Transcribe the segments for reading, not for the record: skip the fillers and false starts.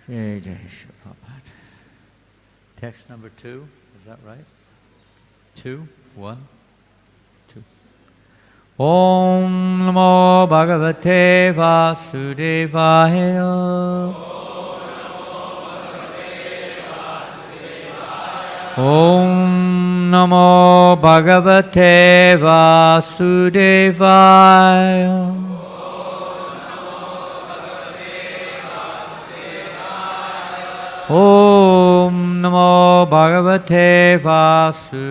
Jai Jai Shri Prabhupada. Text number 2, is that right? 2, 1, 2. Om Namo Bhagavate Vasudevaya. Om Namo Bhagavate Vasudevaya. Om Namo Bhagavate Vasudevaya.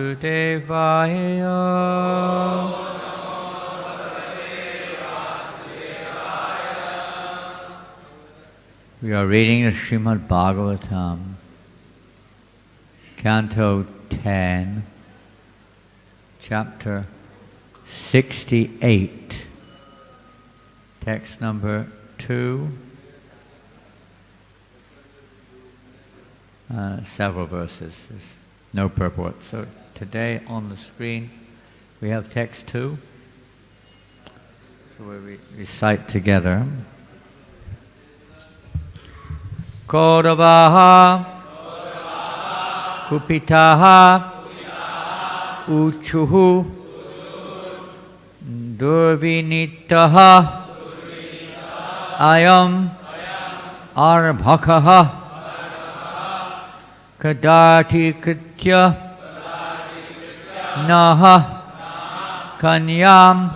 We are reading the Srimad Bhagavatam, Canto 10, Chapter 68, text number 2, several verses, there's no purport. So today on the screen we have text 2, so we recite together. Kodavaha Kupitaha Uchuhu Durvinitaha Ayam Arbhakaha Kadati Kritya Naha Kanyam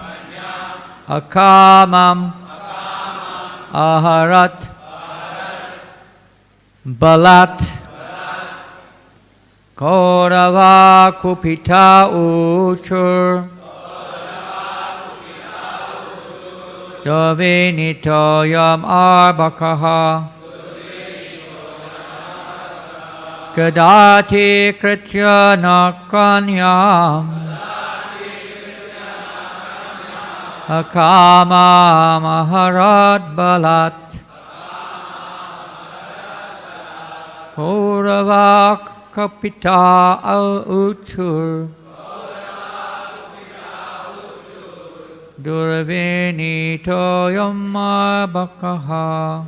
Akamam Aharat Balat Kaurava Kupita Uchur Davinitoyam Arbakaha Kadati Kritya Nakanyam Akama Maharat Balat Kauravak Kapita Uchur Durvinito Yamma Bakaha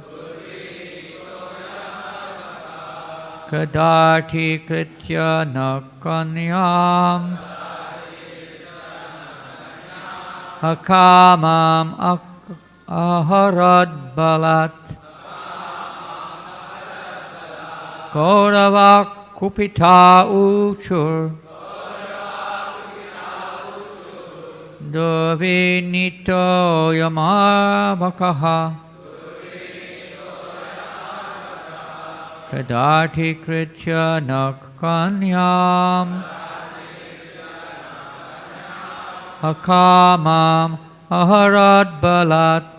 Kadati Kritya Nakanyam Akamam Aharad Balat Kauravak Kupita Uchur Durvinito Yamabakaha Kadati Kritya Nakanyam Akamam Aharad Balat.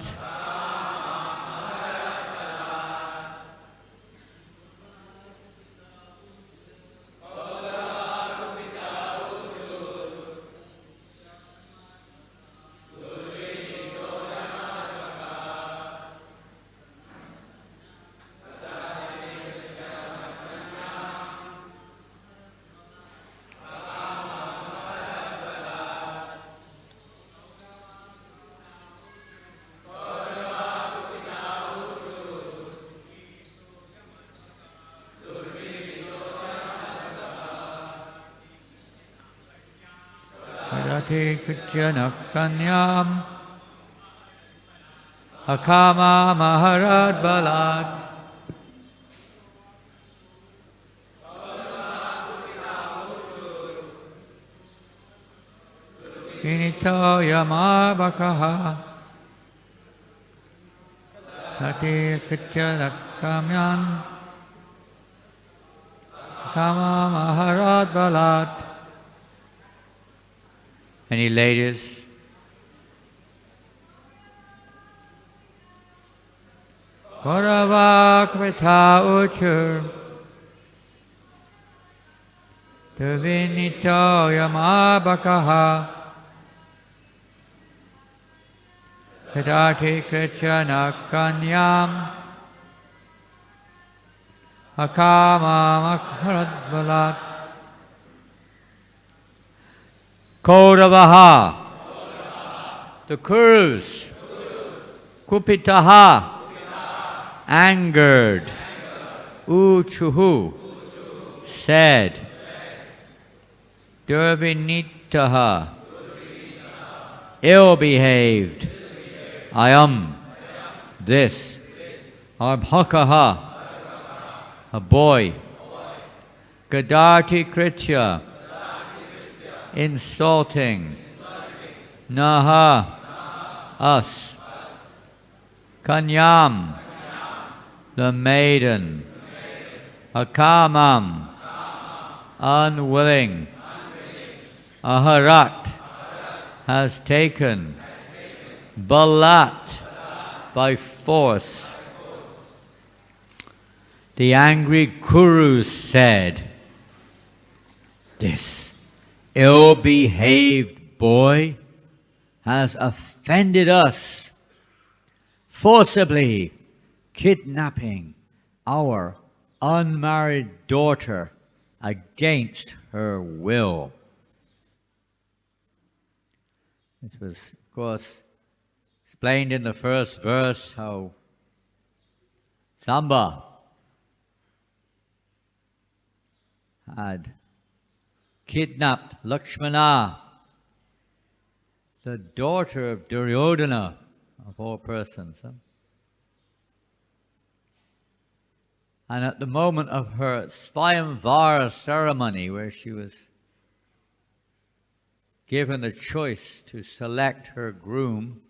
Kadati Kritya Nakanyam Akama Maharad Balat Vinito Yamabakaha Kadati Kritya Nakanyam Akama Maharad Balat. Any ladies? Kauravak Vita Uchur Durvinito Yamabakaha Kadati Kritya Nakanyam Akama Makarad Balat Kauravaha, the Kurus, Kupitaha, angered, Juhu said, Durvinitaha, ill-behaved, I am this, Abhakaha, a boy, Gadarti Kritya, insulting, Naha, us, Kanyam, the maiden, Akamam, unwilling, Aharat, has taken, Balat, by force. The angry Kurus said, this ill-behaved boy has offended us, forcibly kidnapping our unmarried daughter against her will. This was, of course, explained in the first verse how Samba had kidnapped Lakshmana, the daughter of Duryodhana, of all persons. And at the moment of her Svayamvara ceremony, where she was given the choice to select her groom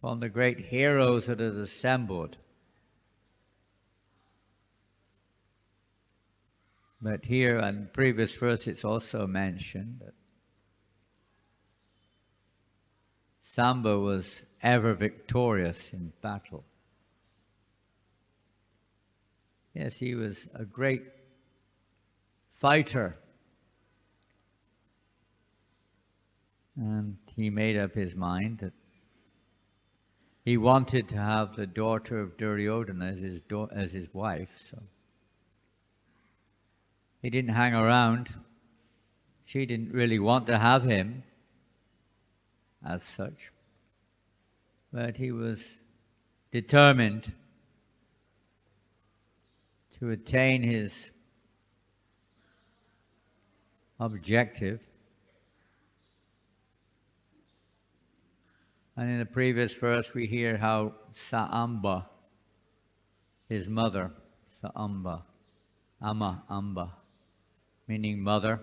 from the great heroes that had assembled. But here in previous verse it's also mentioned that Samba was ever victorious in battle. Yes, he was a great fighter. And he made up his mind that he wanted to have the daughter of Duryodhana as his wife. So he didn't hang around. She didn't really want to have him as such. But he was determined to attain his objective. And in the previous verse we hear how Samba, his mother, Samba, Amba, meaning mother,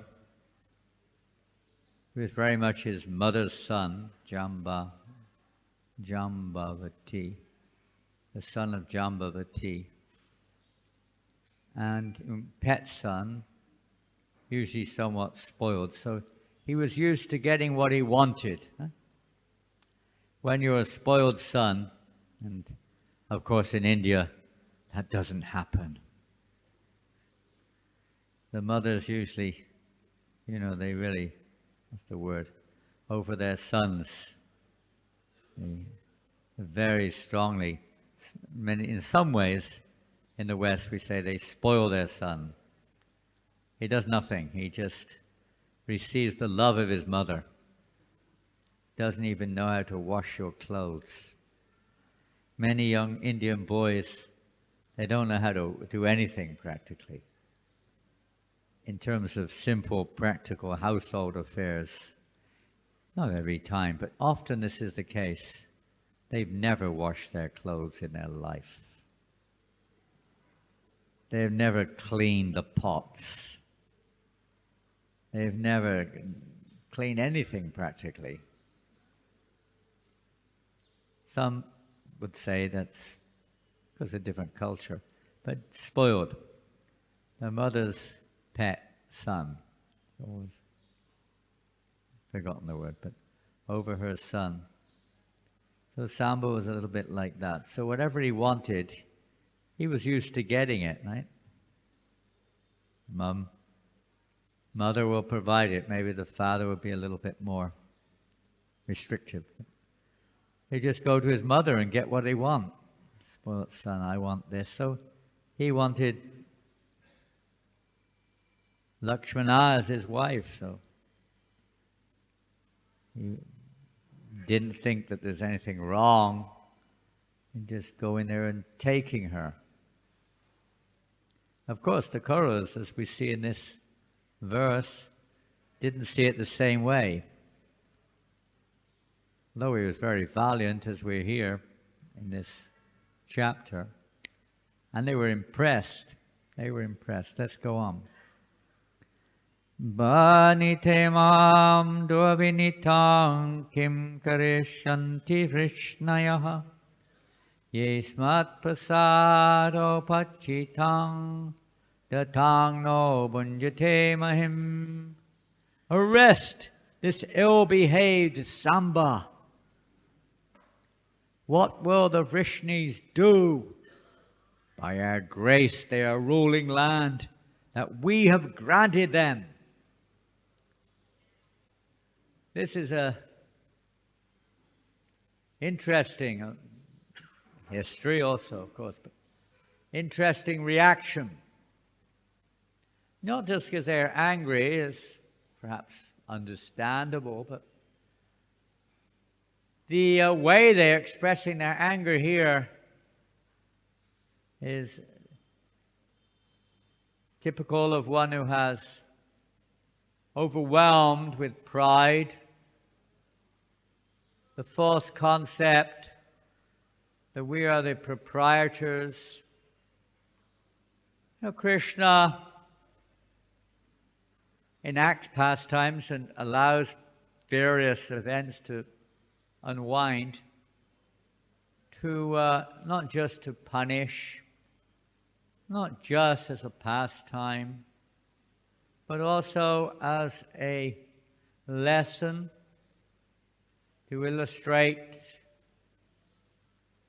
he was very much his mother's son, Jambavati, the son of Jambavati. And pet son, usually somewhat spoiled, so he was used to getting what he wanted. When you're a spoiled son, and of course in India that doesn't happen. The mothers usually, they really, what's the word, over their sons. They very strongly, in some ways, in the West we say they spoil their son. He does nothing, he just receives the love of his mother. Doesn't even know how to wash your clothes. Many young Indian boys, they don't know how to do anything practically in terms of simple, practical household affairs. Not every time, but often this is the case. They've never washed their clothes in their life. They've never cleaned the pots. They've never cleaned anything practically. Some would say that's because of different culture, but spoiled. Their mother's pet son, always forgotten the word, but over her son. So Samba was a little bit like that. So whatever he wanted, he was used to getting it, right? Mother will provide it. Maybe the father would be a little bit more restrictive. He just go to his mother and get what he wants. Spoiled son, I want this. So he wanted Lakshmana as his wife, so he didn't think that there's anything wrong in just going there and taking her. Of course, the Kauravas, as we see in this verse, didn't see it the same way. Though he was very valiant, as we hear in this chapter, and they were impressed. They were impressed. Let's go on. Banite mam duvinitam kim karishanti vrishnayaha yesmat prasado pachitang datang no bunjate mahim. Arrest this ill-behaved Samba. What will the Vrishnis do? By our grace they are ruling land that we have granted them. This is a interesting history also, of course, but interesting reaction. Not just because they're angry, is perhaps understandable, but the way they're expressing their anger here is typical of one who has overwhelmed with pride, the false concept that we are the proprietors. Krishna enacts pastimes and allows various events to unwind, to not just to punish, not just as a pastime, but also as a lesson to illustrate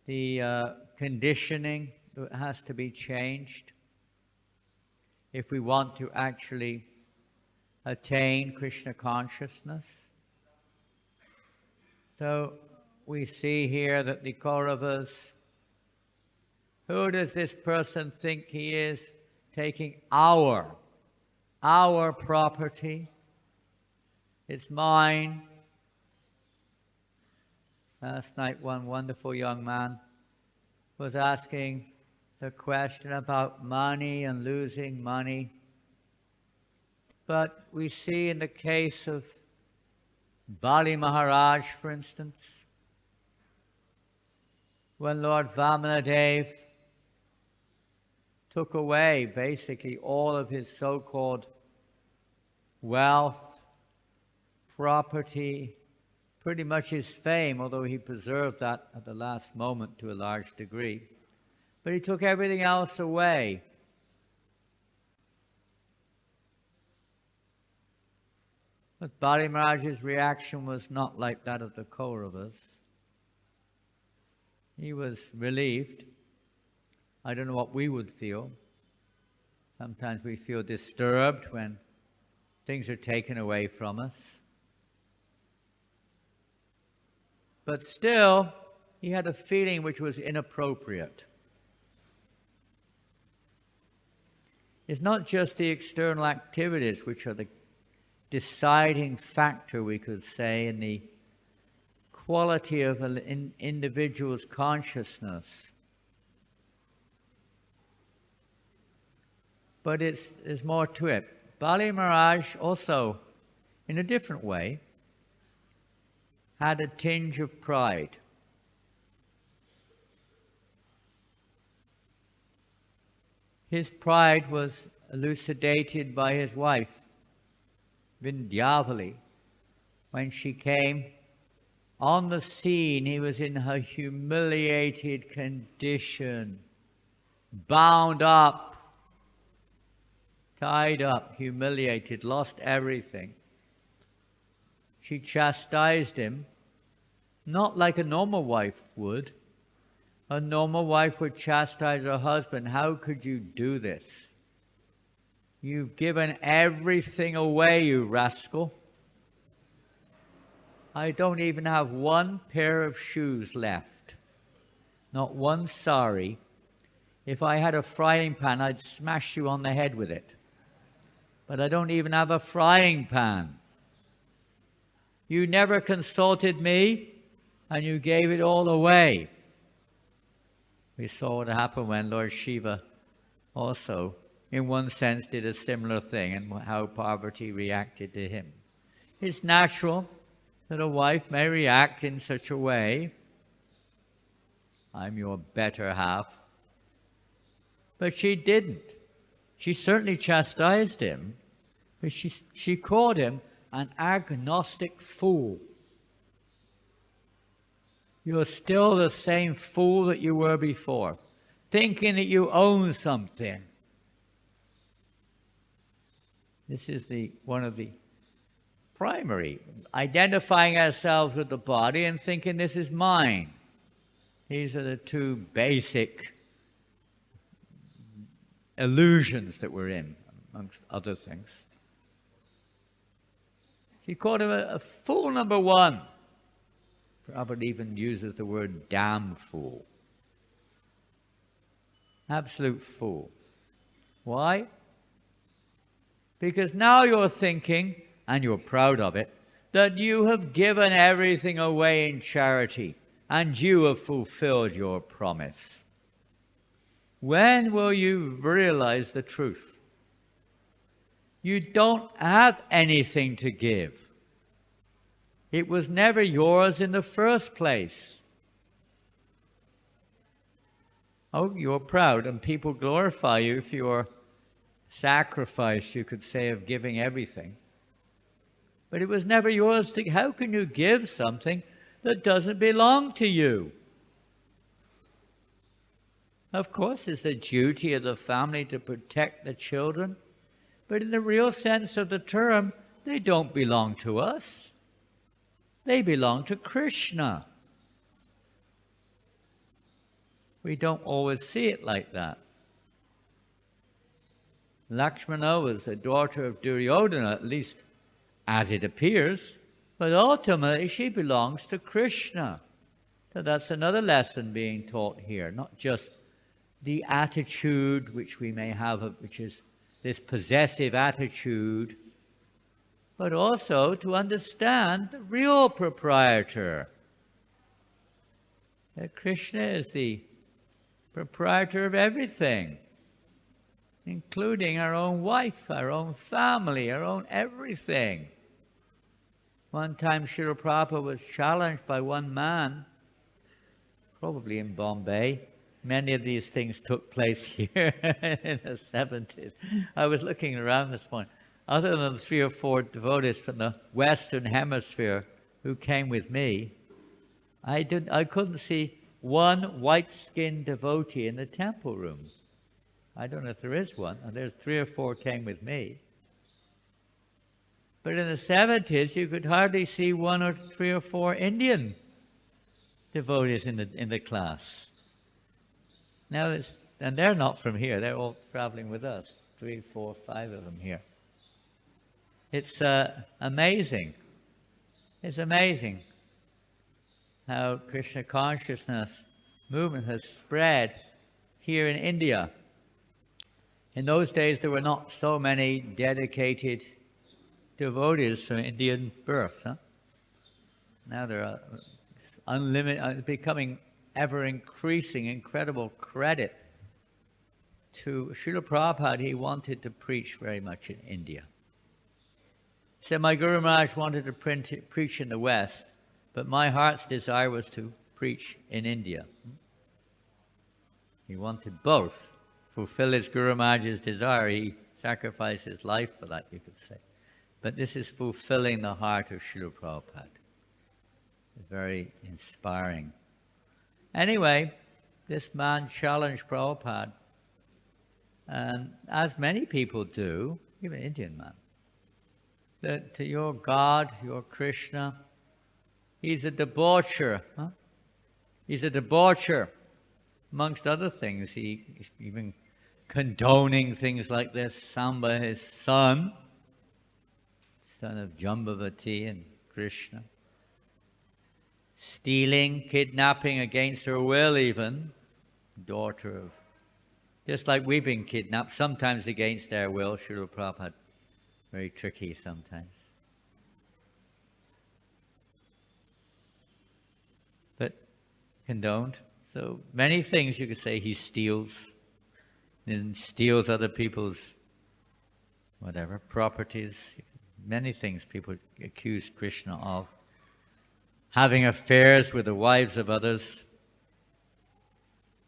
the conditioning that has to be changed if we want to actually attain Krishna consciousness. So we see here that the Kauravas, who does this person think he is, taking our property? It's mine. Last night one wonderful young man was asking the question about money and losing money. But we see in the case of Bali Maharaj, for instance, when Lord Vamanadev took away basically all of his so-called wealth, property, pretty much his fame, although he preserved that at the last moment to a large degree. But he took everything else away. But Bali Maharaj's reaction was not like that of the Kauravas. He was relieved. I don't know what we would feel. Sometimes we feel disturbed when things are taken away from us. But still, he had a feeling which was inappropriate. It's not just the external activities which are the deciding factor, we could say, in the quality of an individual's consciousness. But there's more to it. Bali Maharaj also, in a different way, had a tinge of pride. His pride was elucidated by his wife, Vindhyavali. When she came on the scene, he was in her humiliated condition, bound up, tied up, humiliated, lost everything. She chastised him, not like a normal wife would. A normal wife would chastise her husband. How could you do this? You've given everything away, you rascal. I don't even have one pair of shoes left. Not one sari. If I had a frying pan, I'd smash you on the head with it. But I don't even have a frying pan. You never consulted me, and you gave it all away. We saw what happened when Lord Shiva also in one sense, did a similar thing, and how Parvati reacted to him. It's natural that a wife may react in such a way. I'm your better half. But she didn't. She certainly chastised him, but she called him an agnostic fool. You're still the same fool that you were before, thinking that you own something. This is one of the primary, identifying ourselves with the body and thinking this is mine. These are the two basic illusions that we're in, amongst other things. She called him a fool number one. Prabhupada even uses the word damn fool. Absolute fool. Why? Because now you're thinking, and you're proud of it, that you have given everything away in charity, and you have fulfilled your promise. When will you realize the truth? You don't have anything to give. It was never yours in the first place. Oh, you're proud, and people glorify you if you're sacrificed, you could say, of giving everything. But it was never yours to. How can you give something that doesn't belong to you? Of course, it's the duty of the family to protect the children, but in the real sense of the term, they don't belong to us. They belong to Krishna. We don't always see it like that. Lakshmana was the daughter of Duryodhana, at least as it appears, but ultimately she belongs to Krishna. So that's another lesson being taught here, not just the attitude which we may have, which is this possessive attitude, but also to understand the real proprietor. That Krishna is the proprietor of everything, including our own wife, our own family, our own everything. One time Srila Prabhupada was challenged by one man, probably in Bombay. Many of these things took place here in the 70s. I was looking around this morning. Other than 3 or 4 devotees from the Western Hemisphere who came with me, I couldn't see one white-skinned devotee in the temple room. I don't know if there is one. There's 3 or 4 came with me. But in the 70s, you could hardly see 1 or 3 or 4 Indian devotees in the class. Now, and they're not from here. They're all traveling with us. 3, 4, 5 of them here. It's amazing. It's amazing how Krishna consciousness movement has spread here in India. In those days, there were not so many dedicated devotees from Indian birth. Now there are unlimited, becoming ever increasing, incredible credit to Srila Prabhupada. He wanted to preach very much in India. He said, my Guru Maharaj wanted to preach in the West, but my heart's desire was to preach in India. He wanted both. Fulfill his Guru Maharaj's desire. He sacrificed his life for that, you could say. But this is fulfilling the heart of Srila Prabhupada. It's very inspiring. Anyway, this man challenged Prabhupada, and as many people do, even an Indian man, that to your God, your Krishna, he's a debaucher. He's a debaucher. Amongst other things, he's even condoning things like this. Samba, his son of Jambavati and Krishna. Stealing, kidnapping against her will even, daughter of, just like we've been kidnapped, sometimes against our will. Srila Prabhupada, very tricky sometimes. But condoned. So many things you could say he steals. and steals other people's whatever, properties. Many things people accuse Krishna of. Having affairs with the wives of others.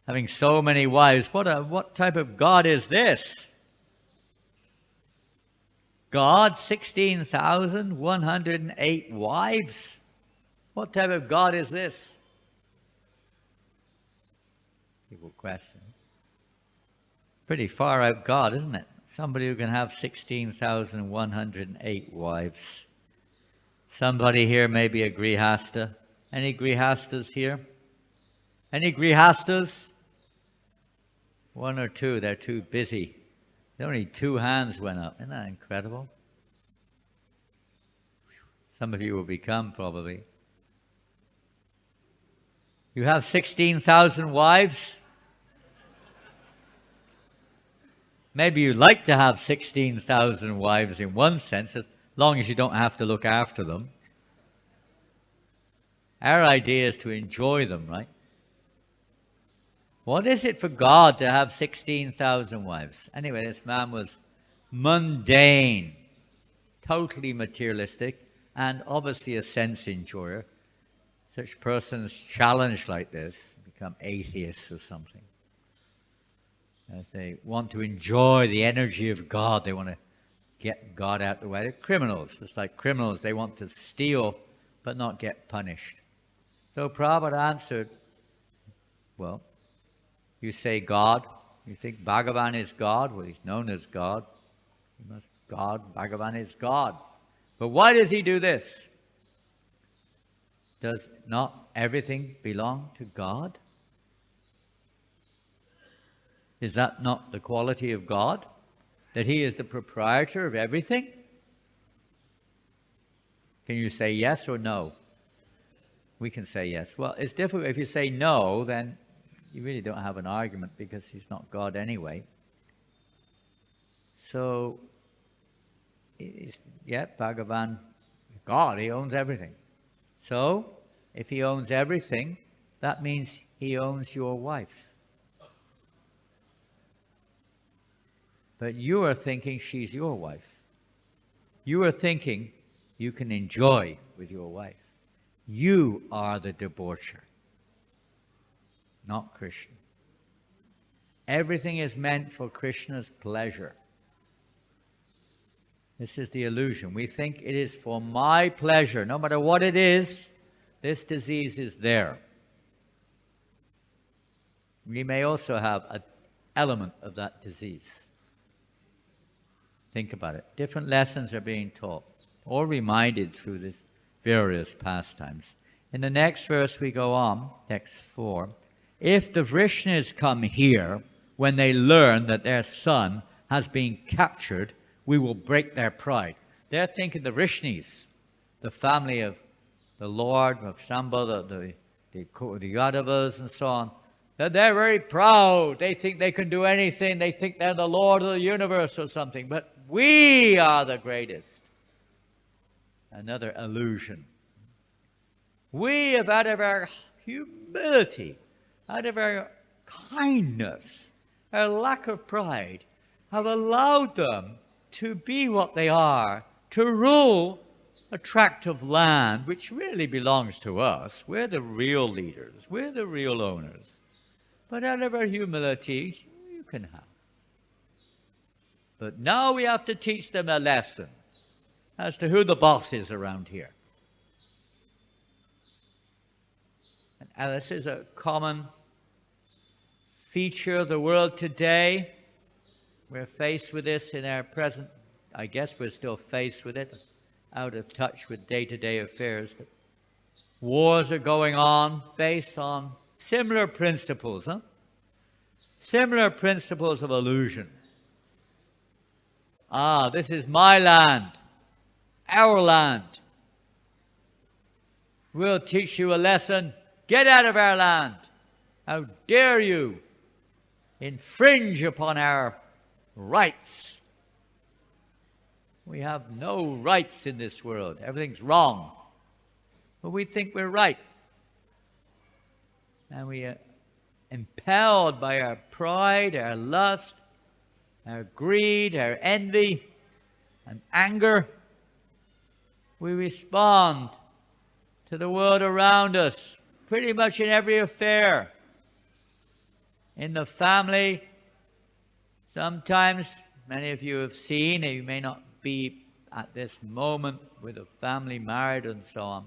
Having so many wives. What type of God is this? God, 16,108 wives? What type of God is this? People question. Pretty far out God, isn't it? Somebody who can have 16,108 wives. Somebody here may be a grihasta. Any grihastas here? Any grihastas? One or two, they're too busy. Only 2 hands went up. Isn't that incredible? Some of you will become probably. You have 16,000 wives? Maybe you'd like to have 16,000 wives in one sense, as long as you don't have to look after them. Our idea is to enjoy them, right? What is it for God to have 16,000 wives? Anyway, this man was mundane, totally materialistic, and obviously a sense enjoyer. Such persons challenged like this become atheists or something. As they want to enjoy the energy of God, they want to get God out the way. They're criminals. Just like criminals, they want to steal but not get punished. So Prabhupada answered, well, you say God, you think Bhagavan is God? Well, he's known as God. God, Bhagavan is God. But why does he do this? Does not everything belong to God? Is that not the quality of God? That he is the proprietor of everything? Can you say yes or no? We can say yes. Well, it's difficult. If you say no, then you really don't have an argument because he's not God anyway. So, Bhagavan, God, he owns everything. So, if he owns everything, that means he owns your wife. But you are thinking she's your wife. You are thinking you can enjoy with your wife. You are the debaucher, not Krishna. Everything is meant for Krishna's pleasure. This is the illusion. We think it is for my pleasure. No matter what it is, this disease is there. We may also have an element of that disease. Think about it. Different lessons are being taught or reminded through these various pastimes. In the next verse we go on, text 4. If the Vrishnis come here when they learn that their son has been captured, we will break their pride. They're thinking the Vrishnis, the family of the Lord, of Samba, the Yadavas and so on, that they're very proud. They think they can do anything. They think they're the Lord of the universe or something. But we are the greatest. Another illusion. We have, out of our humility, out of our kindness, our lack of pride, have allowed them to be what they are, to rule a tract of land which really belongs to us. We're the real leaders. We're the real owners. But out of our humility, you can have. But now we have to teach them a lesson as to who the boss is around here. And this is a common feature of the world today. We're faced with this in our present, I guess we're still faced with it, out of touch with day-to-day affairs. But wars are going on based on similar principles, Similar principles of illusion. This is my land, our land. We'll teach you a lesson. Get out of our land. How dare you infringe upon our rights? We have no rights in this world. Everything's wrong. But we think we're right. And we are impelled by our pride, our lust, our greed, our envy, and anger, we respond to the world around us, pretty much in every affair. In the family, sometimes, many of you have seen, and you may not be at this moment with a family married and so on,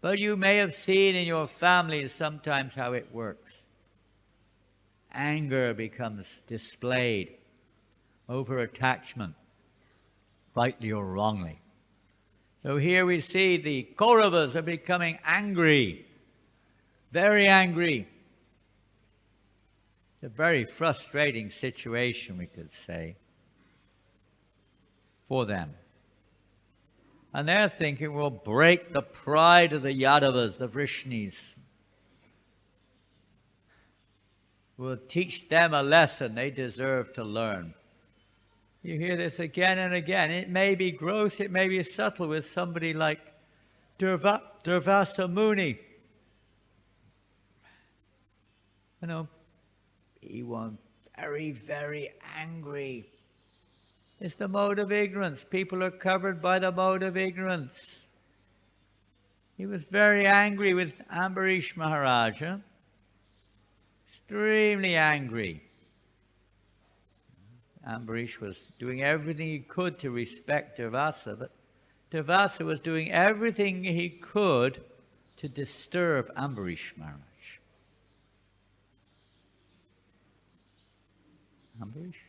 but you may have seen in your family sometimes how it works. Anger becomes displayed over attachment, rightly or wrongly. So here we see the Kauravas are becoming angry, very angry. It's a very frustrating situation, we could say, for them. And they're thinking, we'll break the pride of the Yadavas, the Vrishnis. We'll teach them a lesson they deserve to learn. You hear this again and again. It may be gross, it may be subtle with somebody like Durvasa Muni. You know, he was very, very angry. It's the mode of ignorance. People are covered by the mode of ignorance. He was very angry with Ambarish Maharaja. Extremely angry. Ambarish was doing everything he could to respect Durvasa, but Durvasa was doing everything he could to disturb Ambarish Maharaj. Ambarish?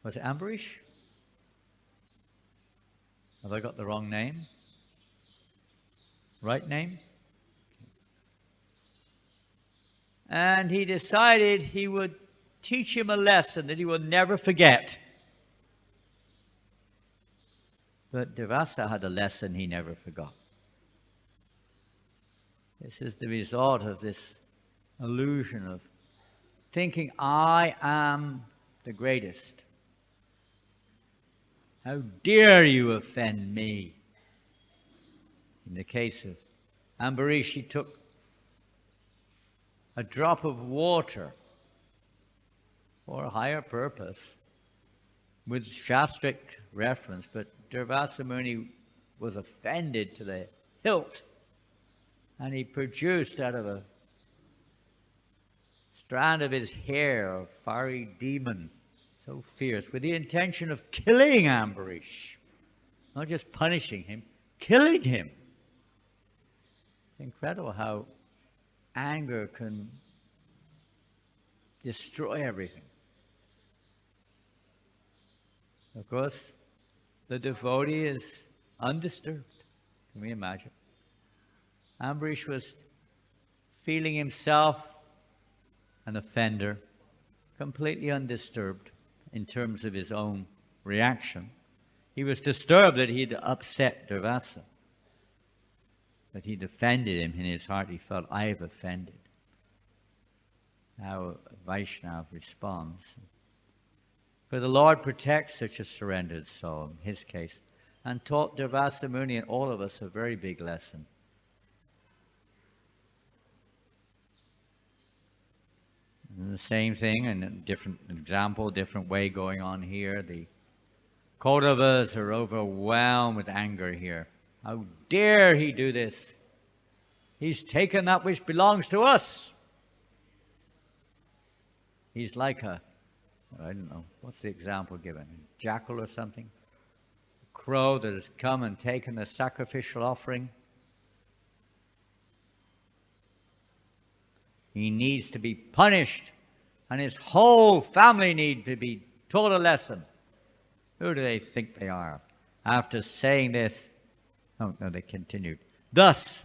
Was it Ambarish? Have I got the wrong name? Right name? And he decided he would teach him a lesson that he will never forget. But Durvasa had a lesson he never forgot. This is the result of this illusion of thinking, I am the greatest. How dare you offend me? In the case of Ambarish, he took a drop of water for a higher purpose with Shastric reference, but Durvasa Muni was offended to the hilt, and he produced out of a strand of his hair a fiery demon, so fierce, with the intention of killing Ambarish, not just punishing him, killing him. It's incredible how anger can destroy everything. Of course, the devotee is undisturbed. Can we imagine? Ambarish was feeling himself an offender, completely undisturbed in terms of his own reaction. He was disturbed that he'd upset Durvasa, but he defended him in his heart. He felt, I have offended. How Vaishnava responds. But the Lord protects such a surrendered soul, in his case, and taught Durvasa Muni and all of us a very big lesson. And the same thing, and a different example, different way going on here. The Kauravas are overwhelmed with anger here. How dare he do this? He's taken that which belongs to us. He's like a, I don't know, what's the example given? A jackal or something? A crow that has come and taken the sacrificial offering. He needs to be punished, and his whole family need to be taught a lesson. Who do they think they are? After saying this, oh no, they continued. Thus,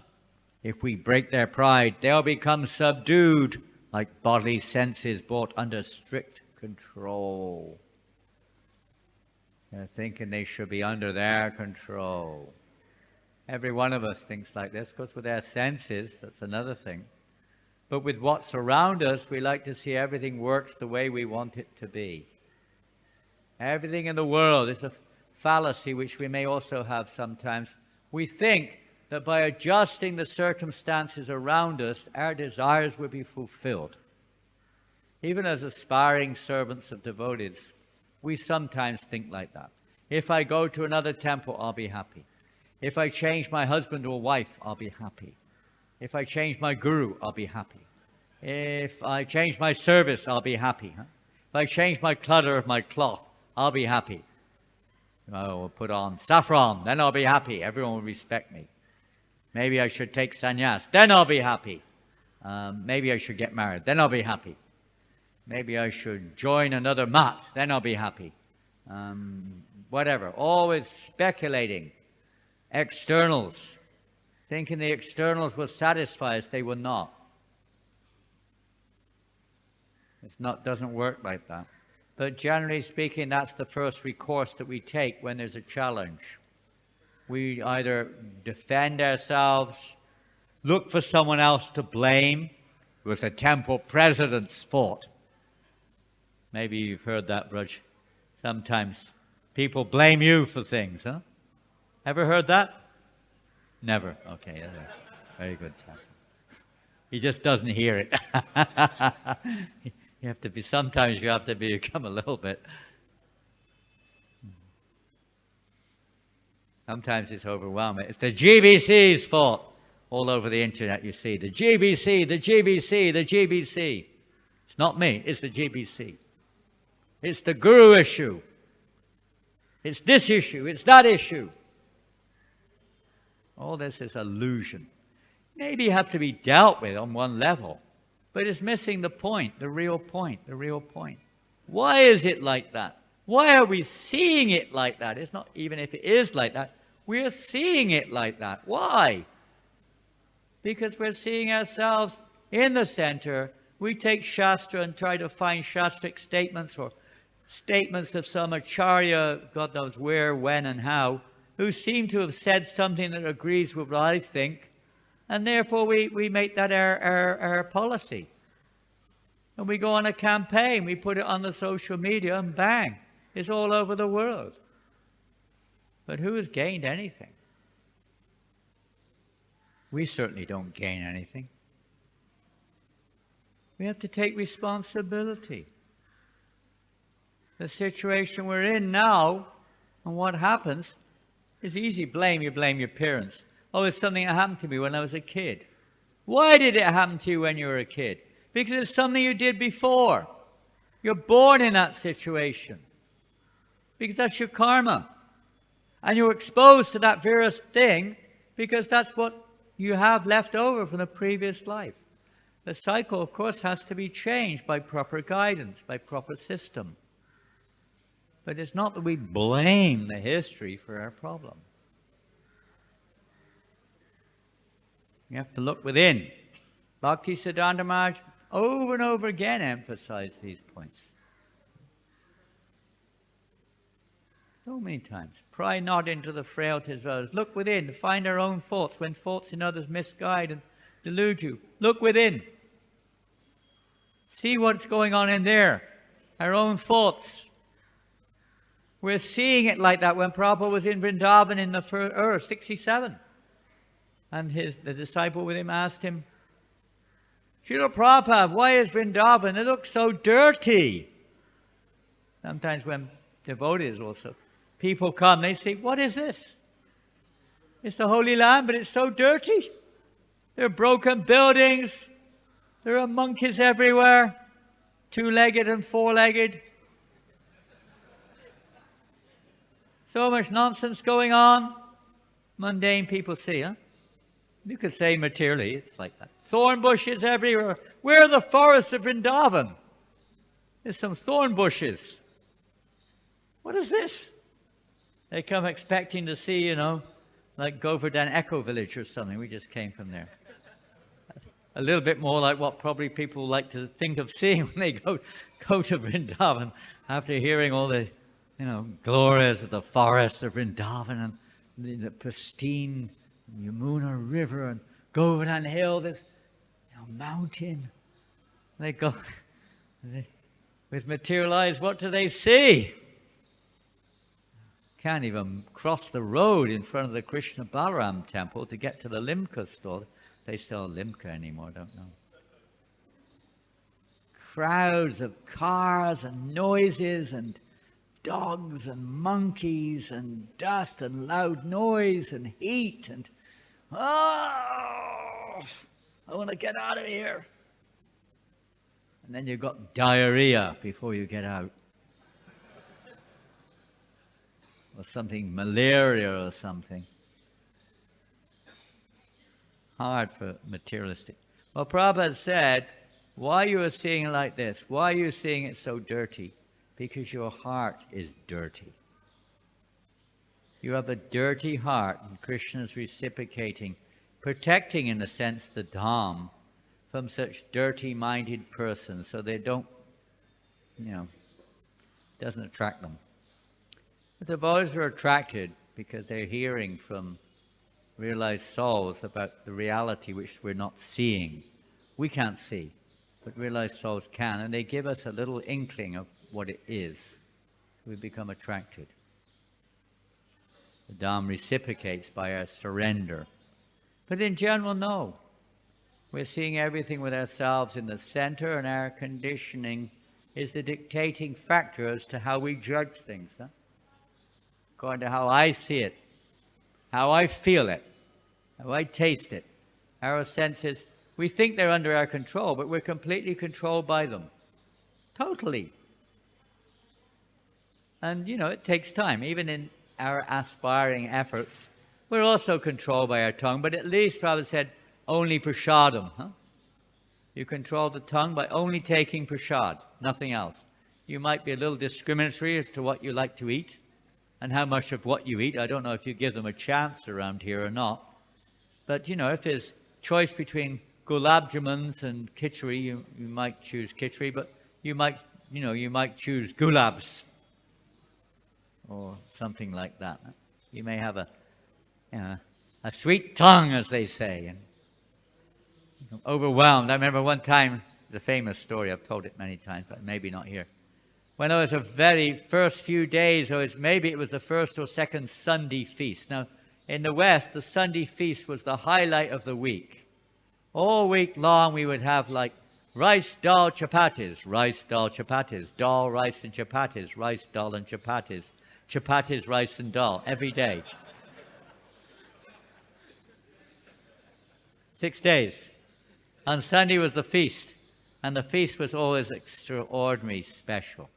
if we break their pride, they'll become subdued, like bodily senses brought under strict control. They're thinking they should be under their control. Every one of us thinks like this, because with our senses, that's another thing. But with what's around us, we like to see everything works the way we want it to be. Everything in the world is a fallacy which we may also have sometimes. We think that by adjusting the circumstances around us, our desires will be fulfilled. Even as aspiring servants of devotees, we sometimes think like that. If I go to another temple, I'll be happy. If I change my husband or wife, I'll be happy. If I change my guru, I'll be happy. If I change my service, I'll be happy. If I change my clutter of my cloth, I'll be happy. I will put on saffron, then I'll be happy. Everyone will respect me. Maybe I should take sannyas, then I'll be happy. Maybe I should get married, then I'll be happy. Maybe I should join another mat, then I'll be happy. Whatever, always speculating. Externals, thinking the externals will satisfy us, they will not. Doesn't work like that. But generally speaking, that's the first recourse that we take when there's a challenge. We either defend ourselves, look for someone else to blame. It was the temple president's fault. Maybe you've heard that, Braj. Sometimes people blame you for things, huh? Ever heard that? Never. Okay, very good. He just doesn't hear it. Sometimes you have to become a little bit. Sometimes it's overwhelming. It's the GBC's fault. All over the internet you see the GBC, the GBC, the GBC. It's not me, it's the GBC. It's the guru issue. It's this issue, it's that issue. All this is illusion. Maybe have to be dealt with on one level, but it's missing the point, the real point, the real point. Why is it like that? Why are we seeing it like that? It's not even if it is like that, we're seeing it like that. Why? Because we're seeing ourselves in the center. We take Shastra and try to find Shastric statements or statements of some acharya, God knows where, when, and how, who seem to have said something that agrees with what I think, and therefore we make that our policy. And we go on a campaign, we put it on the social media, and bang, it's all over the world. But who has gained anything? We certainly don't gain anything. We have to take responsibility. The situation we're in now, and what happens, is easy. You blame your parents. Oh, it's something that happened to me when I was a kid. Why did it happen to you when you were a kid? Because it's something you did before. You're born in that situation. Because that's your karma. And you're exposed to that various thing because that's what you have left over from the previous life. The cycle, of course, has to be changed by proper guidance, by proper system. But it's not that we blame the history for our problem. You have to look within. Bhakti Siddhanta Maharaj over and over again emphasized these points. So many times. Pry not into the frailties of others. Look within. Find our own faults. When faults in others misguide and delude you, look within. See what's going on in there. Our own faults. We're seeing it like that when Prabhupada was in Vrindavan in the earth, 67. And the disciple with him asked him, Srila Prabhupada, why is Vrindavan? It looks so dirty. Sometimes when devotees also, people come, they say, what is this? It's the Holy Land, but it's so dirty. There are broken buildings. There are monkeys everywhere, two-legged and four-legged. So much nonsense going on. Mundane people see, huh? You could say materially, it's like that. Thorn bushes everywhere. Where are the forests of Vrindavan? There's some thorn bushes. What is this? They come expecting to see, like Govardhan Echo Village or something. We just came from there. A little bit more like what probably people like to think of seeing when they go to Vrindavan after hearing all the, glories of the forests of Vrindavan and the pristine Yamuna River and Govardhan Hill, this mountain. They go, with material eyes, what do they see? Can't even cross the road in front of the Krishna Balaram temple to get to the Limca store. They sell Limca anymore, don't know. crowds of cars and noises and dogs and monkeys and dust and loud noise and heat and, oh, I want to get out of here. And then you've got diarrhea before you get out. Or something, malaria or something. Hard for materialistic. Well, Prabhupada said, why you are seeing it like this? Why are you seeing it so dirty? Because your heart is dirty. You have a dirty heart, and Krishna is reciprocating, protecting, in a sense, the Dham from such dirty-minded persons, so they don't, doesn't attract them. The devotees are attracted because they're hearing from realized souls about the reality which we're not seeing. We can't see, but realized souls can, and they give us a little inkling of what it is. We become attracted. The Dham reciprocates by our surrender. But in general, no. We're seeing everything with ourselves in the center, and our conditioning is the dictating factor as to how we judge things. According to how I see it, how I feel it, how I taste it. Our senses, we think they're under our control, but we're completely controlled by them. Totally. And, it takes time. Even in our aspiring efforts, we're also controlled by our tongue, but at least Prabhupada said, only prasadam. You control the tongue by only taking prasad, nothing else. You might be a little discriminatory as to what you like to eat and how much of what you eat. I don't know if you give them a chance around here or not. But, if there's choice between gulab jamuns and khichdi, you might choose khichdi, but you might choose gulabs or something like that. You may have a sweet tongue, as they say, and overwhelmed. I remember one time, the famous story, I've told it many times, but maybe not here. When I was a very first few days, maybe it was the first or second Sunday feast. Now, in the West, the Sunday feast was the highlight of the week. All week long, we would have like rice, dal, chapatis, dal, rice, and chapatis, rice, dal, and chapatis, chapatis, rice, and dal, every day. 6 days. On Sunday was the feast, and the feast was always extraordinarily special.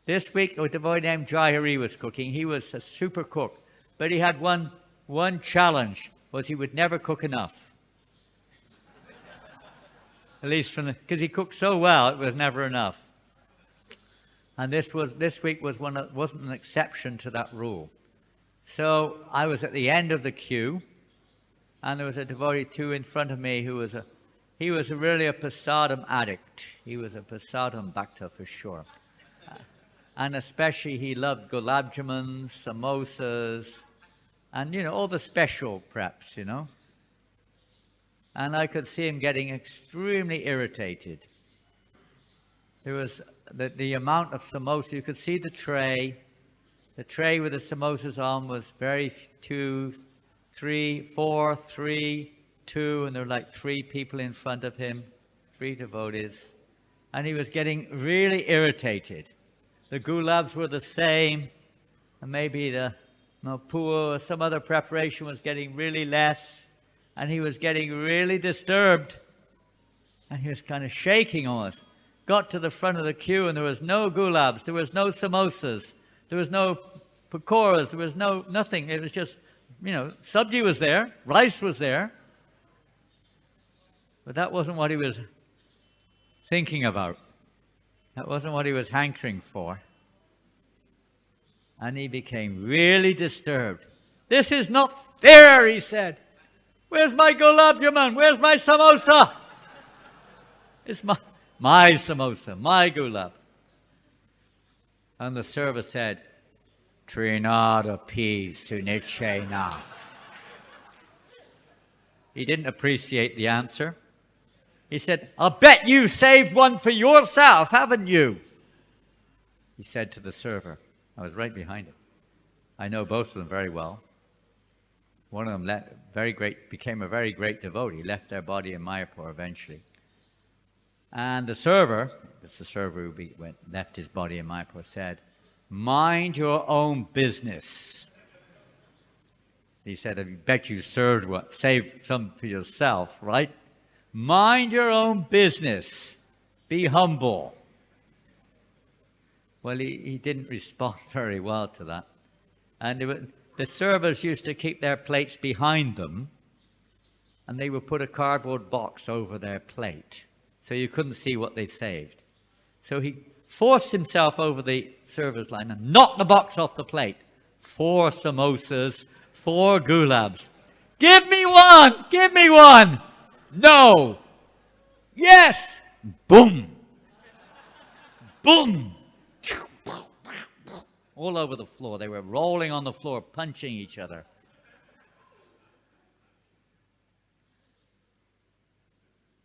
This week, a devotee named Jayahari was cooking. He was a super cook, but he had one challenge, was he would never cook enough. At least because he cooked so well, it was never enough. And this week wasn't an exception to that rule. So I was at the end of the queue, and there was a devotee too in front of me who was really a prasadam addict. He was a prasadam bhakta for sure. And especially he loved gulab jamuns, samosas, and all the special preps, And I could see him getting extremely irritated. There was the amount of samosas. You could see the tray. The tray with the samosas on was very 2, 3, 4, 3, 2, and there were like 3 people in front of him, 3 devotees. And he was getting really irritated. The gulabs were the same, and maybe the pua or some other preparation was getting really less, and he was getting really disturbed. And he was kind of shaking almost. Got to the front of the queue, and there was no gulabs, there was no samosas, there was no pakoras, there was nothing. It was just, sabji was there, rice was there. But that wasn't what he was thinking about. That wasn't what he was hankering for. And he became really disturbed. This is not fair, he said. Where's my gulab jamun? Where's my samosa? It's my samosa, my gulab. And the server said, Trinada pi sunichena. He didn't appreciate the answer. He said, I'll bet you saved one for yourself, haven't you? He said to the server. I was right behind him. I know both of them very well. One of them became a very great devotee, left their body in Mayapur eventually. And the server, it's the server who left his body in Mayapur, said, "Mind your own business." He said, "I bet you saved some for yourself, right? Mind your own business. Be humble." Well, he didn't respond very well to that. And the servers used to keep their plates behind them, and they would put a cardboard box over their plate, so you couldn't see what they saved. So he forced himself over the server's line and knocked the box off the plate. 4 samosas, 4 gulabs. "Give me one! Give me one!" "No!" "Yes!" Boom! Boom! All over the floor. They were rolling on the floor, punching each other.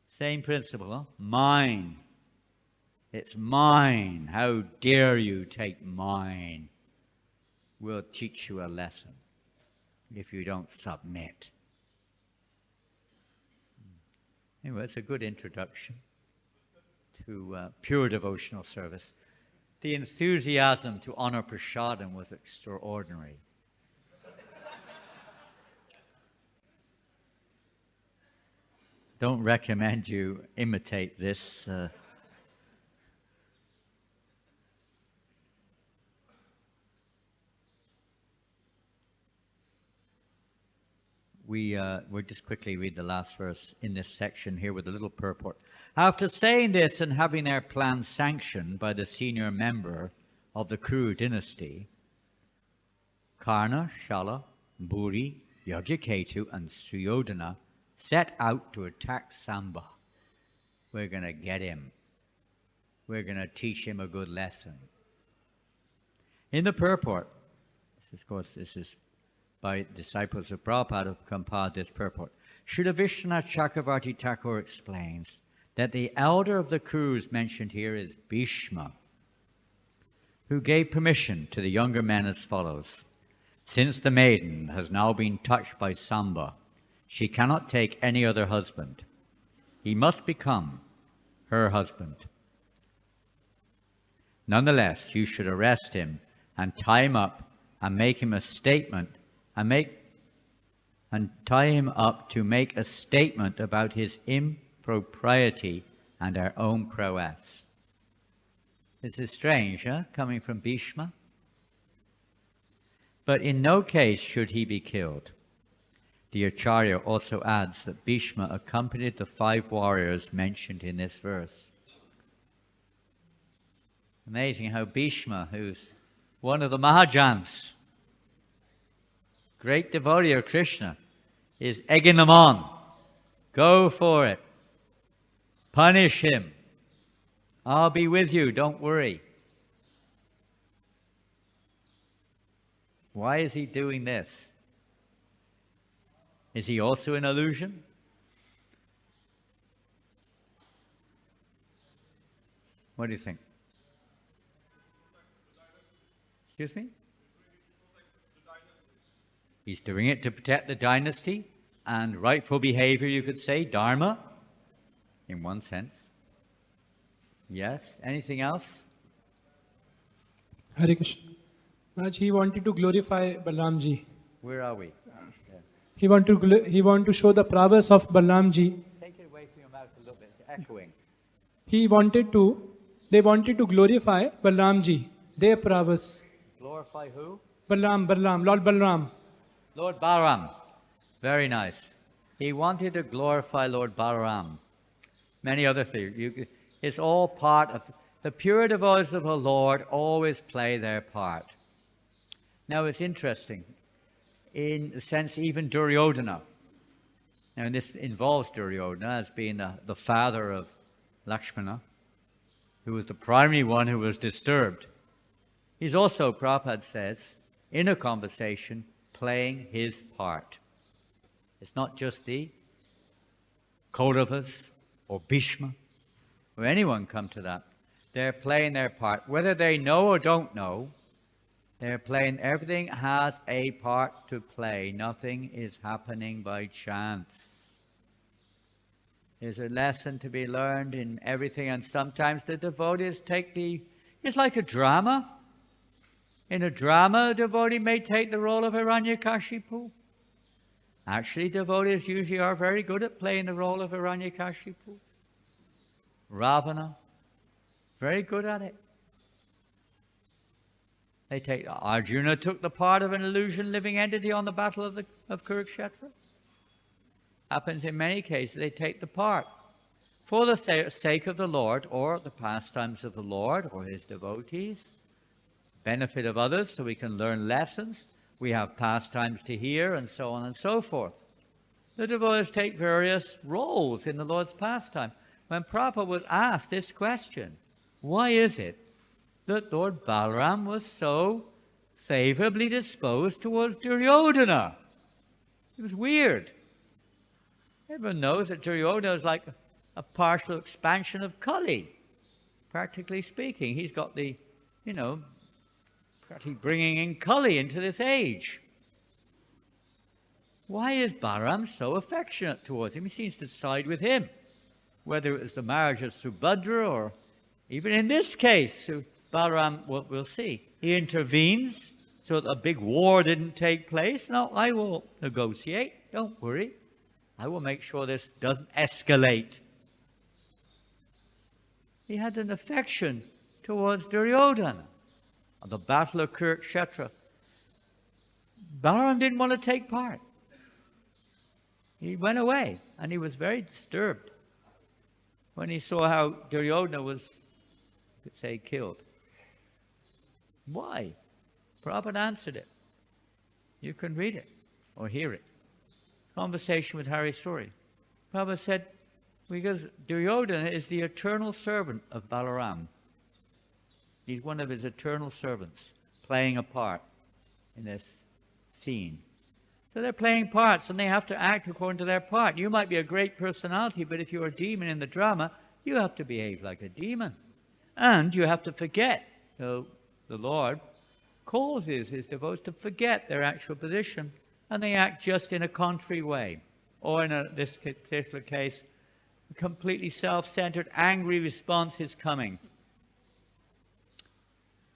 Same principle, huh? Mine. It's mine. How dare you take mine? We'll teach you a lesson if you don't submit. Anyway, it's a good introduction to pure devotional service. The enthusiasm to honor prasadam was extraordinary. Don't recommend you imitate this. We'll just quickly read the last verse in this section here with a little purport. After saying this and having their plan sanctioned by the senior member of the Kuru dynasty, Karna, Shala, Buri, Yagyaketu, and Suryodhana set out to attack Samba. We're going to get him. We're going to teach him a good lesson. In the purport, this is by disciples of Prabhupada who compiled this purport. Srila Vishwanath Chakravarti Thakur explains that the elder of the Kurus mentioned here is Bhishma, who gave permission to the younger men as follows. Since the maiden has now been touched by Samba, she cannot take any other husband. He must become her husband. Nonetheless, you should arrest him and tie him up and make him a statement and tie him up to make a statement about his impropriety and our own prowess. This is strange, huh? Coming from Bhishma. But in no case should he be killed. The Acharya also adds that Bhishma accompanied the 5 warriors mentioned in this verse. Amazing how Bhishma, who's one of the Mahajans, great devotee of Krishna, is egging them on. Go for it. Punish him. I'll be with you, don't worry. Why is he doing this? Is he also an illusion? What do you think? Excuse me? He's doing it to protect the dynasty and rightful behavior, you could say, dharma, in one sense. Yes. Anything else? Hare Krishna. Maharaj, he wanted to glorify Balramji. Where are we? He want to show the prowess of Balramji. Take it away from your mouth a little bit. It's echoing. They wanted to glorify Balramji, their prowess. Glorify who? Balram, Lord Balram. Lord Balaram. Very nice. He wanted to glorify Lord Balaram. Many other things. It's all part of the pure devotees of the Lord always play their part. Now it's interesting. In a sense, even Duryodhana. Now this involves Duryodhana as being the father of Lakshmana, who was the primary one who was disturbed. He's also, Prabhupada says, in a conversation, playing his part. It's not just the Kauravas or Bhishma or anyone come to that. They're playing their part. Whether they know or don't know, they're playing. Everything has a part to play. Nothing is happening by chance. There's a lesson to be learned in everything, and sometimes the devotees it's like a drama. In a drama, a devotee may take the role of Hiranyakashipu. Actually, devotees usually are very good at playing the role of Hiranyakashipu. Ravana, very good at it. Arjuna took the part of an illusion living entity on the battle of Kurukshetra. Happens in many cases, they take the part for the sake of the Lord, or the pastimes of the Lord, or his devotees, benefit of others, so we can learn lessons. We have pastimes to hear, and so on and so forth. The devotees take various roles in the Lord's pastime. When Prabhupada was asked this question, why is it that Lord Balaram was so favorably disposed towards Duryodhana? It was weird. Everyone knows that Duryodhana is like a partial expansion of Kali, practically speaking. He's got practically bringing in Kali into this age. Why is Balaram so affectionate towards him? He seems to side with him, whether it was the marriage of Subhadra or even in this case, Balaram, we'll see, he intervenes so that a big war didn't take place. No, I will negotiate. Don't worry. I will make sure this doesn't escalate. He had an affection towards Duryodhana. On the battle of Kurukshetra, Balaram didn't want to take part. He went away, and he was very disturbed when he saw how Duryodhana was, you could say, killed. Why? Prabhupada answered it. You can read it or hear it. Conversation with Hari Suri. Prabhupada said, because Duryodhana is the eternal servant of Balaram. He's one of his eternal servants, playing a part in this scene. So they're playing parts, and they have to act according to their part. You might be a great personality, but if you're a demon in the drama, you have to behave like a demon. And you have to forget. So the Lord causes his devotees to forget their actual position, and they act just in a contrary way. Or in this particular case, a completely self-centered, angry response is coming.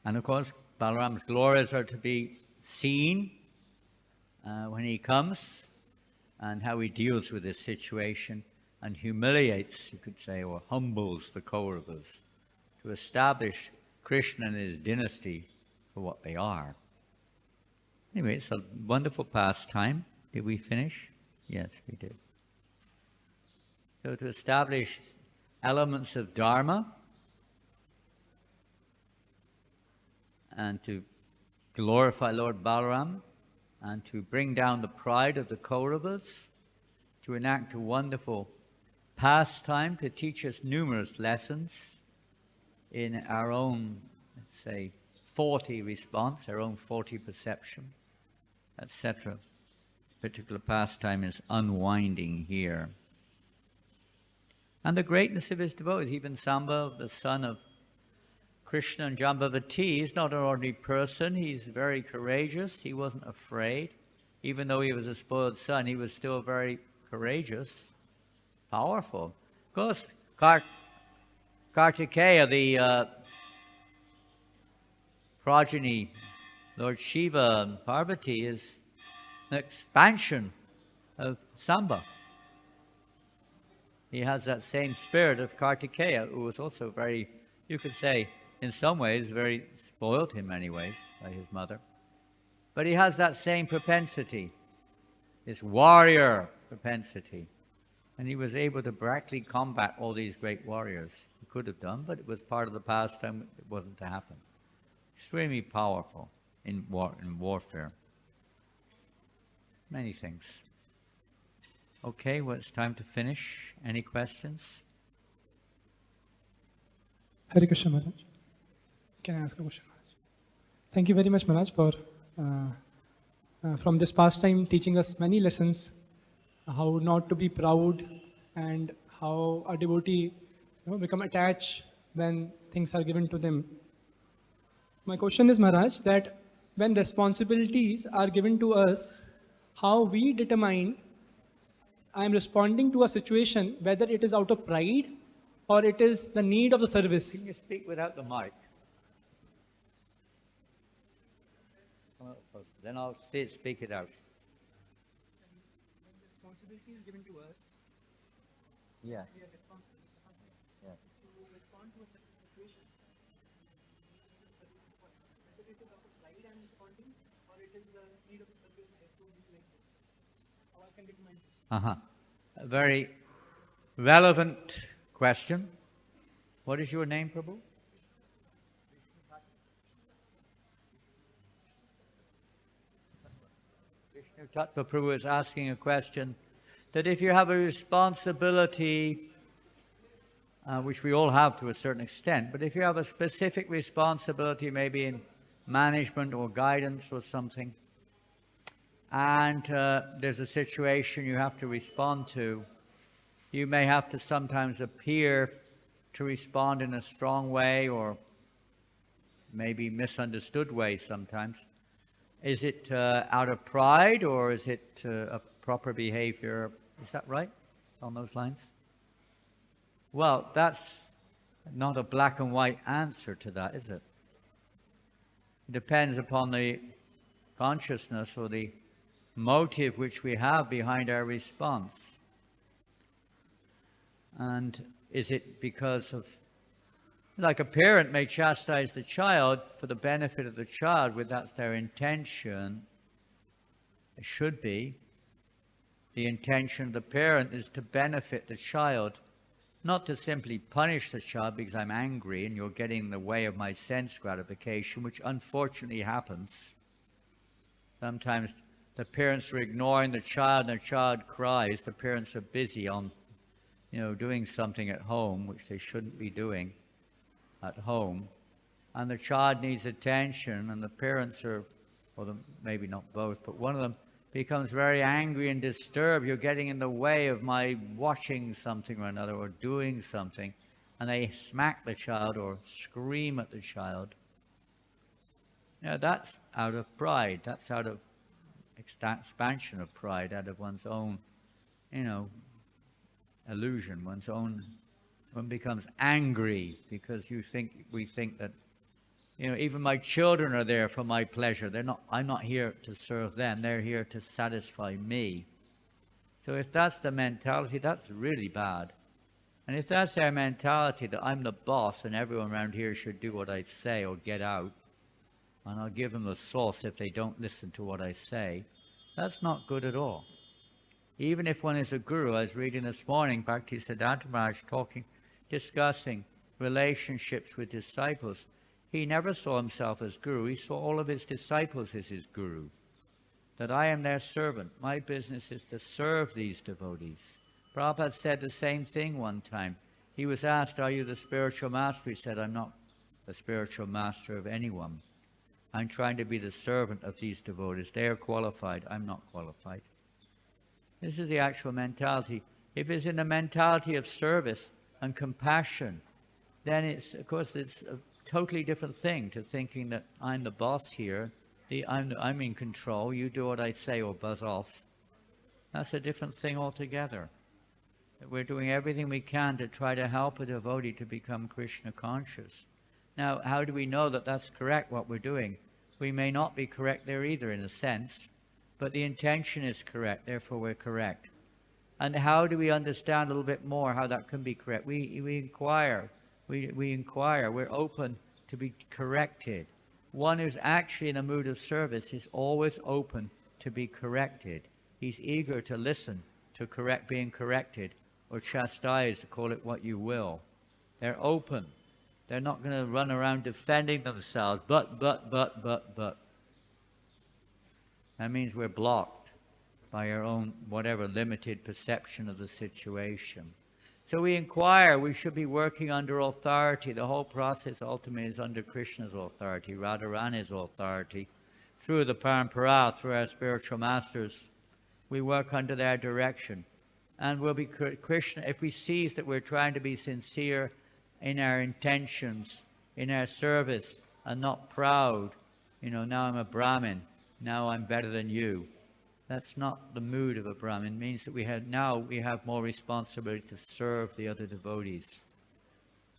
And of course, Balaram's glories are to be seen when he comes, and how he deals with this situation and humiliates, you could say, or humbles the Kauravas to establish Krishna and his dynasty for what they are. Anyway, it's a wonderful pastime. Did we finish? Yes, we did. So to establish elements of Dharma and to glorify Lord Balaram and to bring down the pride of the Kauravas, to enact a wonderful pastime to teach us numerous lessons in our own, let's say, 40 response, our own 40 perception, etc. Particular pastime is unwinding here. And the greatness of his devotees, even Samba, the son of Krishna and Jambavati, is not an ordinary person. He's very courageous. He wasn't afraid. Even though he was a spoiled son, he was still very courageous, powerful. Of course, Kartikeya, the progeny, Lord Shiva and Parvati, is an expansion of Samba. He has that same spirit of Kartikeya, who was also very, you could say, in some ways, very spoiled in many ways by his mother. But he has that same propensity, this warrior propensity. And he was able to practically combat all these great warriors. He could have done, but it was part of the pastime. It wasn't to happen. Extremely powerful in warfare. Many things. Okay, well, it's time to finish. Any questions? Hare Krishna Maharaj. Can I ask a question, Maharaj? Thank you very much, Maharaj, for from this pastime teaching us many lessons, how not to be proud and how a devotee become attached when things are given to them. My question is, Maharaj, that when responsibilities are given to us, how we determine I am responding to a situation, whether it is out of pride or it is the need of the service. Can you speak without the mic? Then I'll speak it out. When responsibility is given to us, Yeah. we are responsible for something. Yeah. To respond to a certain situation, whether it is out of pride I am responding or it is the need of the service I have to be like this. How I can determine this. A very relevant question. What is your name, Prabhu? Vishnu Tattva Prabhu is asking a question that if you have a responsibility, which we all have to a certain extent, but if you have a specific responsibility, maybe in management or guidance or something, and there's a situation you have to respond to, you may have to sometimes appear to respond in a strong way or maybe misunderstood way sometimes. Is it out of pride or is it a proper behavior? Is that right, on those lines? Well, that's not a black and white answer to that, is it? It depends upon the consciousness or the motive which we have behind our response. And is it because of, like a parent may chastise the child for the benefit of the child, with that's their intention. It should be. The intention of the parent is to benefit the child, not to simply punish the child because I'm angry and you're getting in the way of my sense gratification, which unfortunately happens. Sometimes the parents are ignoring the child and the child cries. The parents are busy on, doing something at home, which they shouldn't be doing at home. And the child needs attention, and the parents are, or maybe not both, but one of them becomes very angry and disturbed. You're getting in the way of my watching something or another or doing something. And they smack the child or scream at the child. That's out of pride. That's out of expansion of pride, out of one's own, illusion, one becomes angry because we think that, even my children are there for my pleasure. I'm not here to serve them. They're here to satisfy me. So if that's the mentality, that's really bad. And if that's their mentality, that I'm the boss and everyone around here should do what I say or get out, and I'll give them the sauce if they don't listen to what I say, that's not good at all. Even if one is a guru, I was reading this morning, Bhaktisiddhanta Maharaj discussing relationships with disciples. He never saw himself as guru. He saw all of his disciples as his guru. That I am their servant. My business is to serve these devotees. Prabhupada said the same thing one time. He was asked, are you the spiritual master? He said, I'm not the spiritual master of anyone. I'm trying to be the servant of these devotees. They are qualified. I'm not qualified. This is the actual mentality. If it's in the mentality of service and compassion, then it's a totally different thing to thinking that I'm the boss here, I'm in control, you do what I say or buzz off. That's a different thing altogether. We're doing everything we can to try to help a devotee to become Krishna conscious. Now, how do we know that that's correct, what we're doing? We may not be correct there either, in a sense, but the intention is correct, therefore we're correct. And how do we understand a little bit more how that can be correct? We inquire. We inquire. We're open to be corrected. One who's actually in a mood of service is always open to be corrected. He's eager to listen to being corrected or chastised, call it what you will. They're open. They're not going to run around defending themselves, but. That means we're blocked by our own whatever limited perception of the situation. So we inquire. We should be working under authority. The whole process ultimately is under Krishna's authority, Radharani's authority. Through the parampara, through our spiritual masters, we work under their direction. And we'll be Krishna, if we see that we're trying to be sincere in our intentions, in our service, and not proud. Now I'm a Brahmin, now I'm better than you. That's not the mood of a Brahmin. It means that we have more responsibility to serve the other devotees,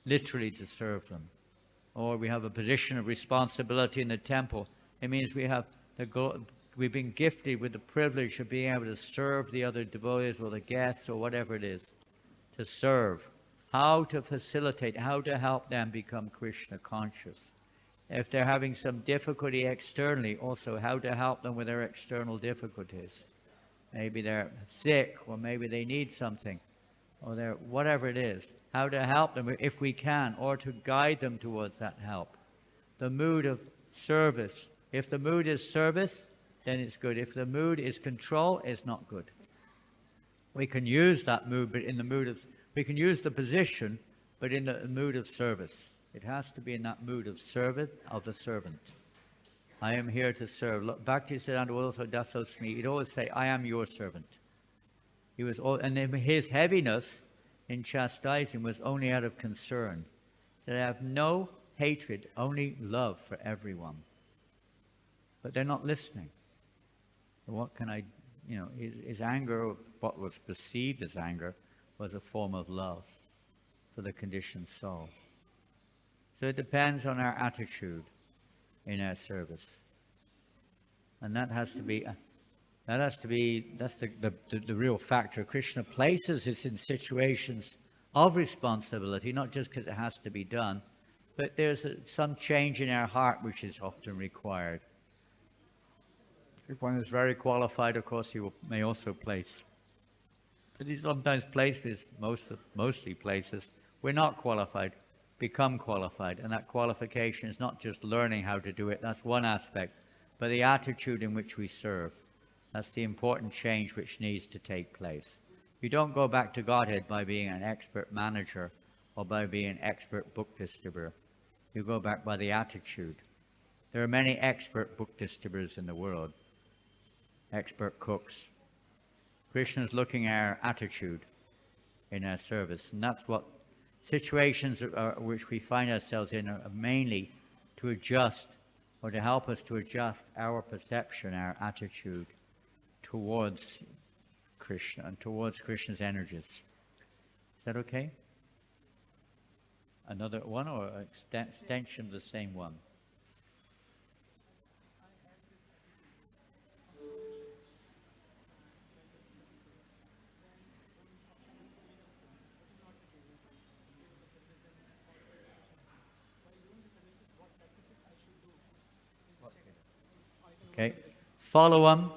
literally to serve them. Or we have a position of responsibility in the temple. It means we've been gifted with the privilege of being able to serve the other devotees or the guests or whatever it is, to serve. How to facilitate, how to help them become Krishna conscious. If they're having some difficulty externally, also how to help them with their external difficulties. Maybe they're sick, or maybe they need something, or they're whatever it is. How to help them if we can, or to guide them towards that help. The mood of service. If the mood is service, then it's good. If the mood is control, it's not good. We can use that mood, but in the mood of, we can use the position, but in the mood of service. It has to be in that mood of service of the servant. I am here to serve. Look, Bhaktisiddhanta also Dasosmi, he'd always say, I am your servant. He was and his heaviness in chastising was only out of concern. That I have no hatred, only love for everyone. But they're not listening. So what can I, his anger, what was perceived as anger, was a form of love for the conditioned soul. So it depends on our attitude in our service. And that's the real factor. Krishna places us in situations of responsibility, not just because it has to be done, but there's some change in our heart which is often required. If one is very qualified, of course, he may also place. But he sometimes places, mostly places, we're not qualified, become qualified. And that qualification is not just learning how to do it, that's one aspect, but the attitude in which we serve. That's the important change which needs to take place. You don't go back to Godhead by being an expert manager or by being an expert book distributor. You go back by the attitude. There are many expert book distributors in the world, expert cooks. Krishna's looking at our attitude in our service, and that's what situations which we find ourselves in are mainly to adjust, or to help us to adjust our perception, our attitude towards Krishna and towards Krishna's energies. Is that okay? Another one, or an extension of the same one? Okay, follow them.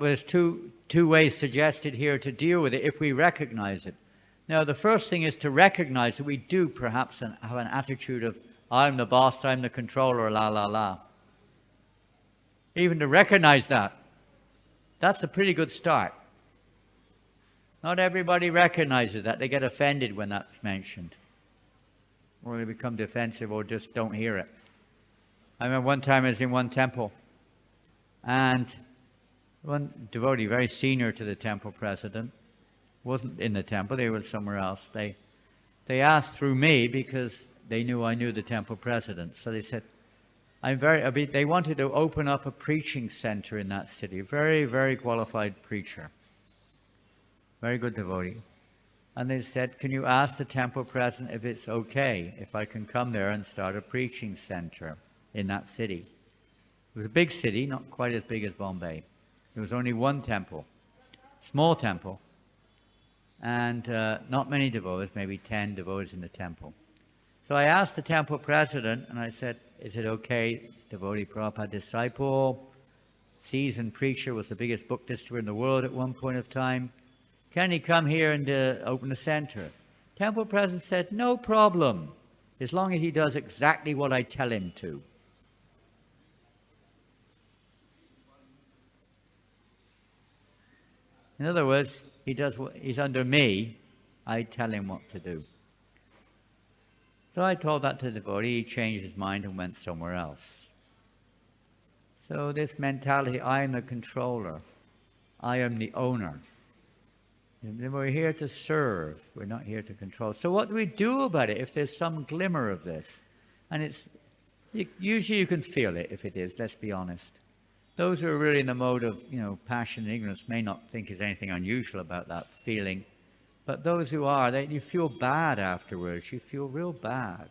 There's two ways suggested here to deal with it if we recognize it. Now, the first thing is to recognize that we do perhaps have an attitude of, I'm the boss, I'm the controller, la la la. Even to recognize that, that's a pretty good start. Not everybody recognizes that. They get offended when that's mentioned. Or they become defensive or just don't hear it. I remember one time I was in one temple, and one devotee, very senior to the temple president, wasn't in the temple, they were somewhere else. They asked through me, because they knew I knew the temple president. So they said, they wanted to open up a preaching center in that city. A very, very qualified preacher. Very good devotee. And they said, can you ask the temple president if it's okay if I can come there and start a preaching center in that city? It was a big city, not quite as big as Bombay. There was only one temple, small temple, and not many devotees, maybe 10 devotees in the temple. So I asked the temple president, and I said, is it okay, devotee Prabhupada disciple, seasoned preacher, was the biggest book distributor in the world at one point of time, can he come here and open a center? Temple president said, no problem, as long as he does exactly what I tell him to. In other words, he's under me, I tell him what to do. So I told that to the devotee, he changed his mind and went somewhere else. So this mentality, I am the controller, I am the owner. And we're here to serve, we're not here to control. So what do we do about it if there's some glimmer of this? And usually you can feel it if it is, let's be honest. Those who are really in the mode of, passion and ignorance may not think there's anything unusual about that feeling. But those who are, you feel bad afterwards. You feel real bad.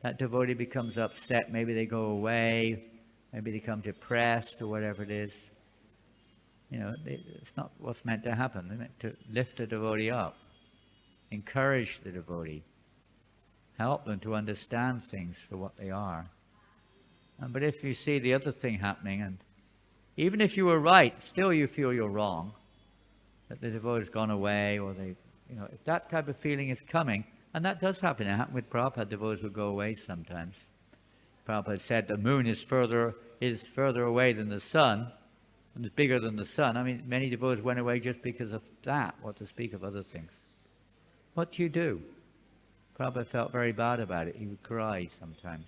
That devotee becomes upset. Maybe they go away. Maybe they become depressed or whatever it is. It's not what's meant to happen. They're meant to lift the devotee up, encourage the devotee, help them to understand things for what they are. But if you see the other thing happening, and even if you were right, still you feel you're wrong, that the devotee's gone away, or if that type of feeling is coming, and that does happen. It happened with Prabhupada. Devotees will go away sometimes. Prabhupada said the moon is further away than the sun, and it's bigger than the sun. I mean, many devotees went away just because of that, what to speak of other things. What do you do? Prabhupada felt very bad about it. He would cry sometimes.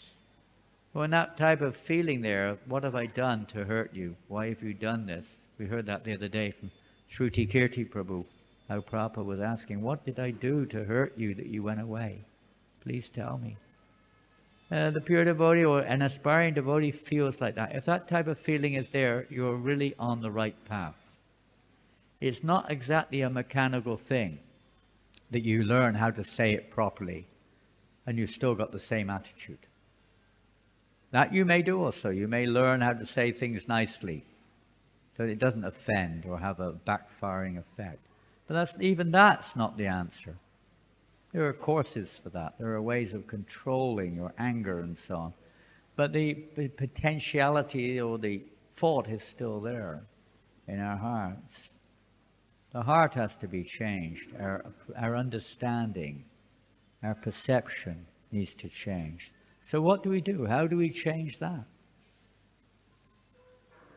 Well, in that type of feeling there, what have I done to hurt you? Why have you done this? We heard that the other day from Shruti Kirti Prabhu, how Prabhupada was asking, what did I do to hurt you that you went away? Please tell me. The pure devotee or an aspiring devotee feels like that. If that type of feeling is there, you're really on the right path. It's not exactly a mechanical thing that you learn how to say it properly and you've still got the same attitude. That you may do also. You may learn how to say things nicely so that it doesn't offend or have a backfiring effect. But even that's not the answer. There are courses for that. There are ways of controlling your anger and so on. But the potentiality or the thought is still there in our hearts. The heart has to be changed. Our understanding, our perception needs to change. So what do we do? How do we change that?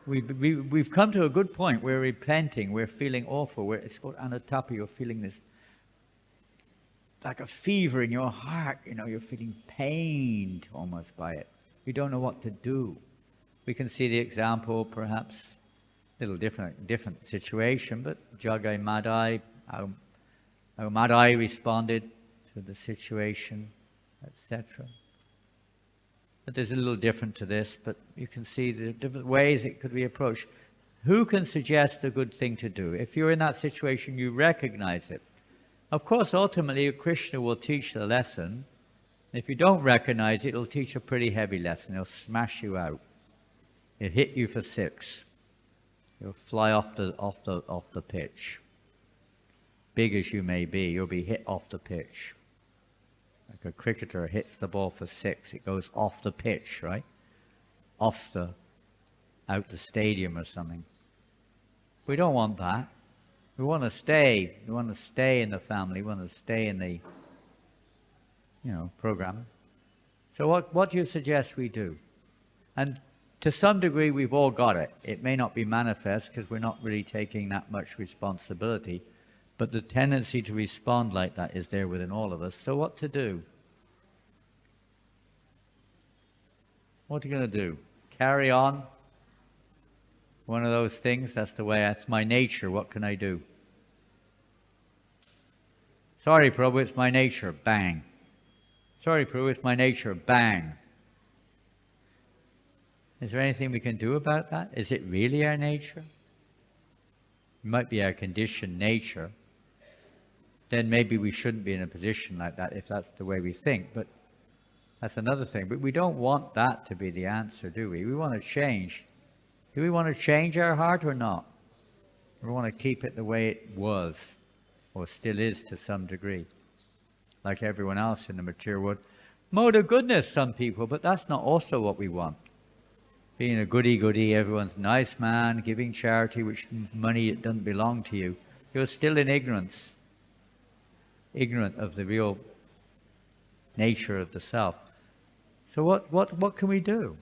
We've come to a good point. We're repenting. We're feeling awful. It's called anatapa. You're feeling this like a fever in your heart. You're feeling pained almost by it. You don't know what to do. We can see the example, perhaps a little different situation, but Jagai Madai, how Madai responded to the situation, etc. But there's a little different to this, but you can see the different ways it could be approached. Who can suggest a good thing to do? If you're in that situation, you recognize it. Of course, ultimately, Krishna will teach the lesson. If you don't recognize it, it'll teach a pretty heavy lesson. It'll smash you out. It'll hit you for 6. You'll fly off the pitch. Big as you may be, you'll be hit off the pitch. Like a cricketer hits the ball for 6, it goes off the pitch, right? Out the stadium or something. We don't want that. We want to stay. We want to stay in the family. We want to stay in the, program. So what do you suggest we do? And to some degree, we've all got it. It may not be manifest because we're not really taking that much responsibility. But the tendency to respond like that is there within all of us. So what to do? What are you going to do? Carry on? One of those things, that's my nature. What can I do? Sorry, Prabhu, it's my nature. Bang. Sorry, Prabhu, it's my nature. Bang. Is there anything we can do about that? Is it really our nature? It might be our conditioned nature. Then maybe we shouldn't be in a position like that if that's the way we think. But that's another thing. But we don't want that to be the answer, do we? We want to change. Do we want to change our heart or not? We want to keep it the way it was, or still is to some degree, like everyone else in the material world. Mode of goodness, some people, but that's not also what we want. Being a goody-goody, everyone's a nice man, giving charity, which money it doesn't belong to you. You're still in ignorance, ignorant of the real nature of the self. So what can we do?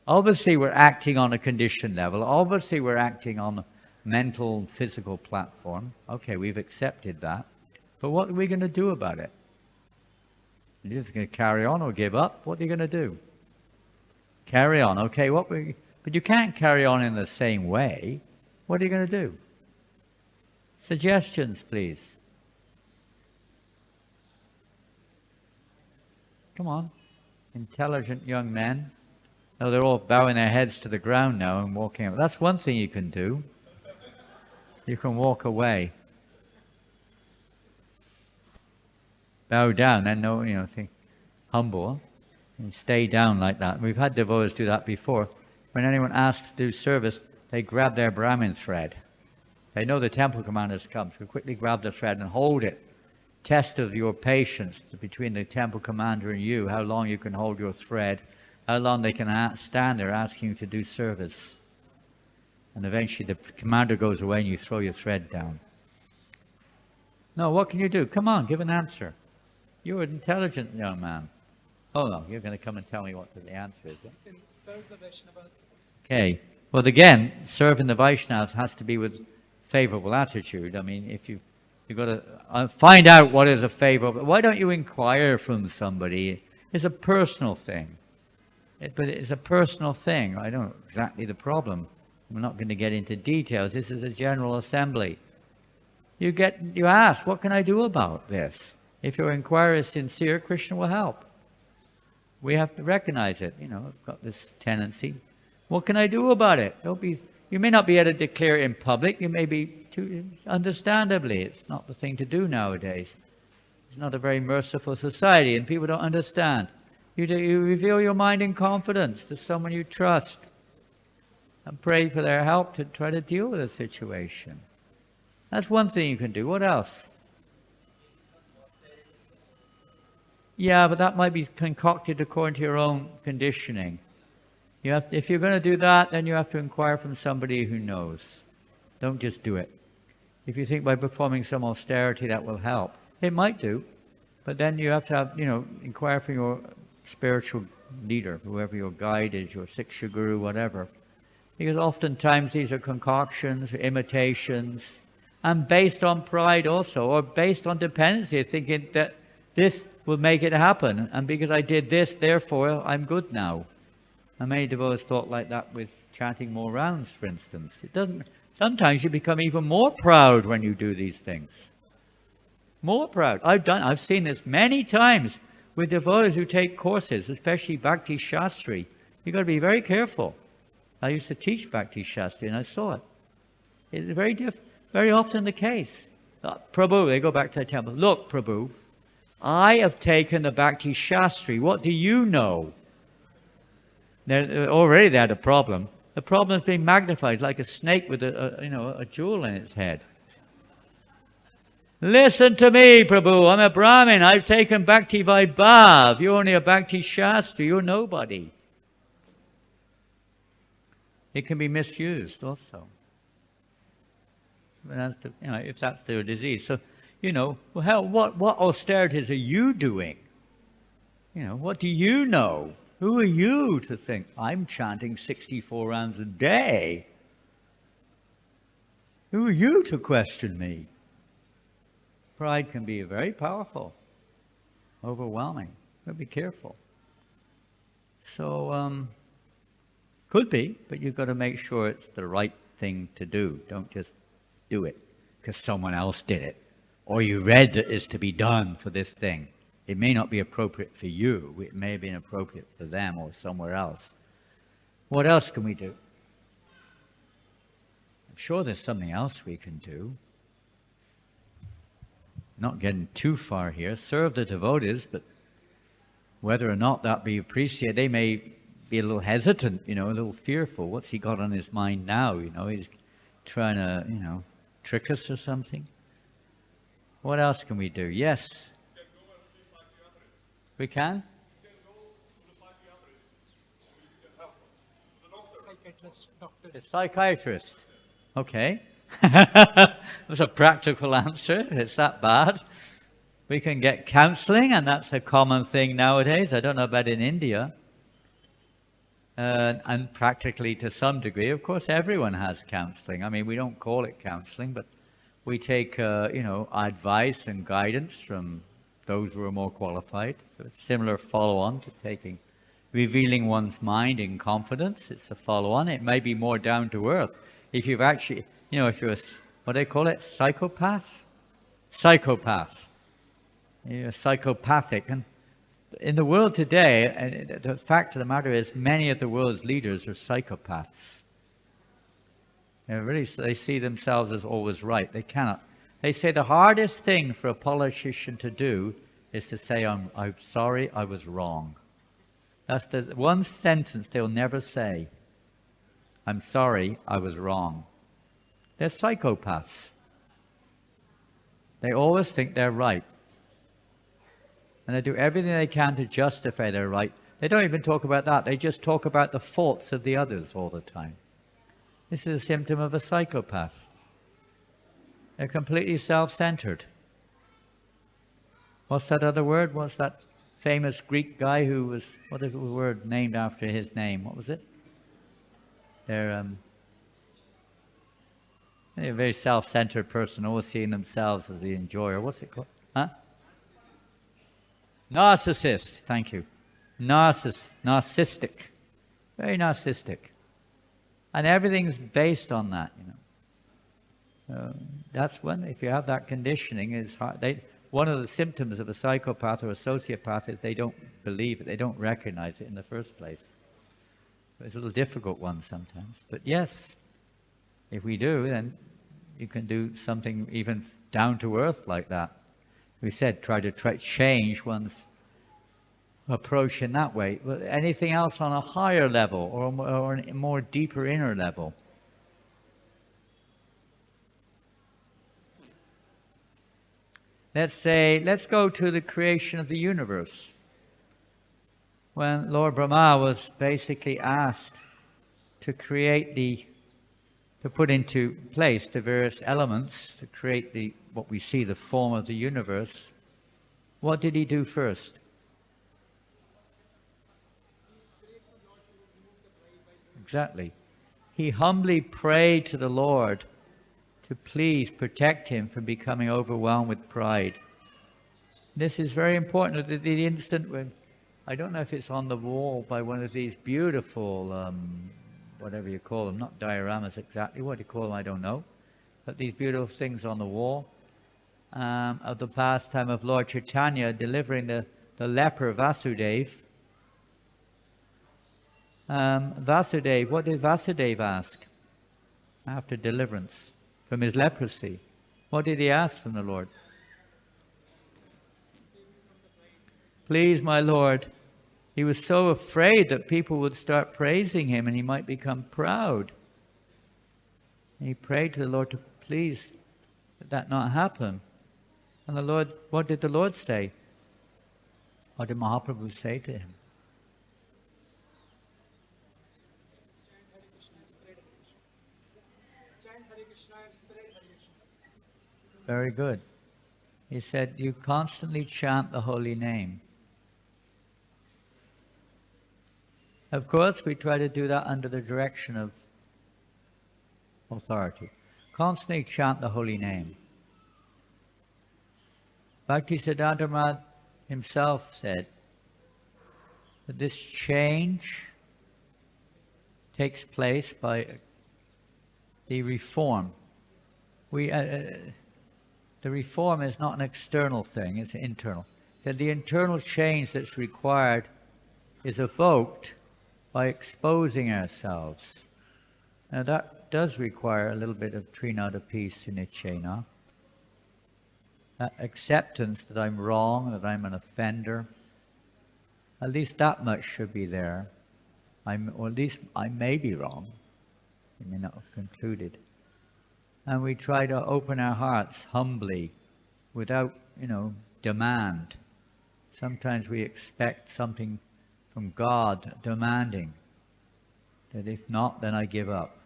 Obviously, we're acting on a conditioned level. Obviously, we're acting on a mental and physical platform. Okay, we've accepted that. But what are we going to do about it? You're just going to carry on or give up? What are you going to do? Carry on. Okay, but you can't carry on in the same way. What are you going to do? Suggestions, please. Come on. Intelligent young men. No, they're all bowing their heads to the ground now and walking out. That's one thing you can do. You can walk away. Bow down, and no, think humble. And stay down like that. We've had devotees do that before. When anyone asks to do service, they grab their Brahmin thread. They know the temple commander's come, so quickly grab the thread and hold it. Test of your patience between the temple commander and you, how long you can hold your thread, how long they can stand there asking you to do service. And eventually the commander goes away and you throw your thread down. No, what can you do? Come on, give an answer. You're an intelligent young man. Oh no, you're going to come and tell me what the answer is. You can serve the Vaishnavas. Okay. Well, again, serving the Vaishnavas has to be with favorable attitude. I mean, if you've got to find out what is a favorable. Why don't you inquire from somebody? It's a personal thing. But it's a personal thing. I don't know exactly the problem. We're not going to get into details. This is a general assembly. You ask, what can I do about this? If your inquiry is sincere, Krishna will help. We have to recognize it. I've got this tendency. What can I do about it? You may not be able to declare it in public. You may be understandably. It's not the thing to do nowadays. It's not a very merciful society, and people don't understand. You reveal your mind in confidence to someone you trust and pray for their help to try to deal with the situation. That's one thing you can do. What else? Yeah, but that might be concocted according to your own conditioning. If you're going to do that, then you have to inquire from somebody who knows. Don't just do it. If you think by performing some austerity that will help, it might do. But then you have to inquire from your spiritual leader, whoever your guide is, your Siksha guru, whatever. Because oftentimes these are concoctions, imitations, and based on pride also, or based on dependency, thinking that this will make it happen, and because I did this, therefore I'm good now. And many devotees thought like that with chanting more rounds, for instance. It doesn't. Sometimes you become even more proud when you do these things. More proud. I've seen this many times with devotees who take courses, especially Bhakti Shastri. You've got to be very careful. I used to teach Bhakti Shastri and I saw it. It's very often the case. Prabhu, they go back to the temple. Look, Prabhu, I have taken the Bhakti Shastri. What do you know? Already they had a problem. The problem has been magnified like a snake with a jewel in its head. Listen to me, Prabhu. I'm a Brahmin. I've taken Bhakti Vaibhav. You're only a Bhakti Shastri. You're nobody. It can be misused also. If that's their disease. So, what austerities are you doing? What do you know? Who are you to think, I'm chanting 64 rounds a day? Who are you to question me? Pride can be very powerful, overwhelming. But be careful. So, could be, but you've got to make sure it's the right thing to do. Don't just do it because someone else did it. Or you read that it's to be done for this thing. It may not be appropriate for you. It may have been appropriate for them or somewhere else. What else can we do? I'm sure there's something else we can do. Not getting too far here. Serve the devotees, but whether or not that be appreciated, they may be a little hesitant, a little fearful. What's he got on his mind now? He's trying to, trick us or something. What else can we do? Yes. We can? A psychiatrist. Okay. That's a practical answer. It's that bad. We can get counseling, and that's a common thing nowadays. I don't know about in India. And practically to some degree, of course, everyone has counseling. I mean, we don't call it counseling, but we take, advice and guidance from those who are more qualified. So it's similar follow-on to revealing one's mind in confidence. It's a follow-on. It may be more down to earth. If you've actually, if you're what do they call it? Psychopath? Psychopath. You're psychopathic. And In the world today, and the fact of the matter is, many of the world's leaders are psychopaths. They see themselves as always right. They cannot. They say the hardest thing for a politician to do is to say, I'm sorry, I was wrong. That's the one sentence they'll never say. I'm sorry, I was wrong. They're psychopaths. They always think they're right. And they do everything they can to justify their right. They don't even talk about that. They just talk about the faults of the others all the time. This is a symptom of a psychopath. They're completely self-centered. What's that other word? What's that famous Greek guy who was, what is the word named after his name? What was it? They're a very self-centered person, always seeing themselves as the enjoyer. What's it called? Huh? Narcissist. Thank you. Narcissistic. Very narcissistic. And everything's based on that, that's when, if you have that conditioning, it's hard. One of the symptoms of a psychopath or a sociopath is they don't believe it, they don't recognize it in the first place. It's a little difficult one sometimes. But yes, if we do, then you can do something even down to earth like that. We said try to change one's approach in that way. But anything else on a higher level or a more deeper inner level? Let's go to the creation of the universe. When Lord Brahma was basically asked to to put into place the various elements to create what we see, the form of the universe, what did he do first? Exactly. He humbly prayed to the Lord to please protect him from becoming overwhelmed with pride. This is very important. The instant when, I don't know if it's on the wall by one of these beautiful, whatever you call them, not dioramas exactly, what do you call them, I don't know, but these beautiful things on the wall of the pastime of Lord Chaitanya delivering the leper Vasudeva. Vasudeva, what did Vasudeva ask after deliverance from his leprosy? What did he ask from the Lord? Please, my Lord. He was so afraid that people would start praising him and he might become proud. And he prayed to the Lord to please that not happen. And the Lord, what did the Lord say? What did Mahaprabhu say to him? Very good. He said, you constantly chant the holy name. Of course, we try to do that under the direction of authority. Constantly chant the holy name. Bhaktisiddhanta Maharaj himself said that this change takes place by the reform. The reform is not an external thing, it's internal. That the internal change that's required is evoked by exposing ourselves. Now that does require a little bit of trinada peace in Nichena. That acceptance that I'm wrong, that I'm an offender. At least that much should be there. Or at least I may be wrong. I may not have concluded. And we try to open our hearts humbly, without, demand. Sometimes we expect something from God, demanding that if not, then I give up.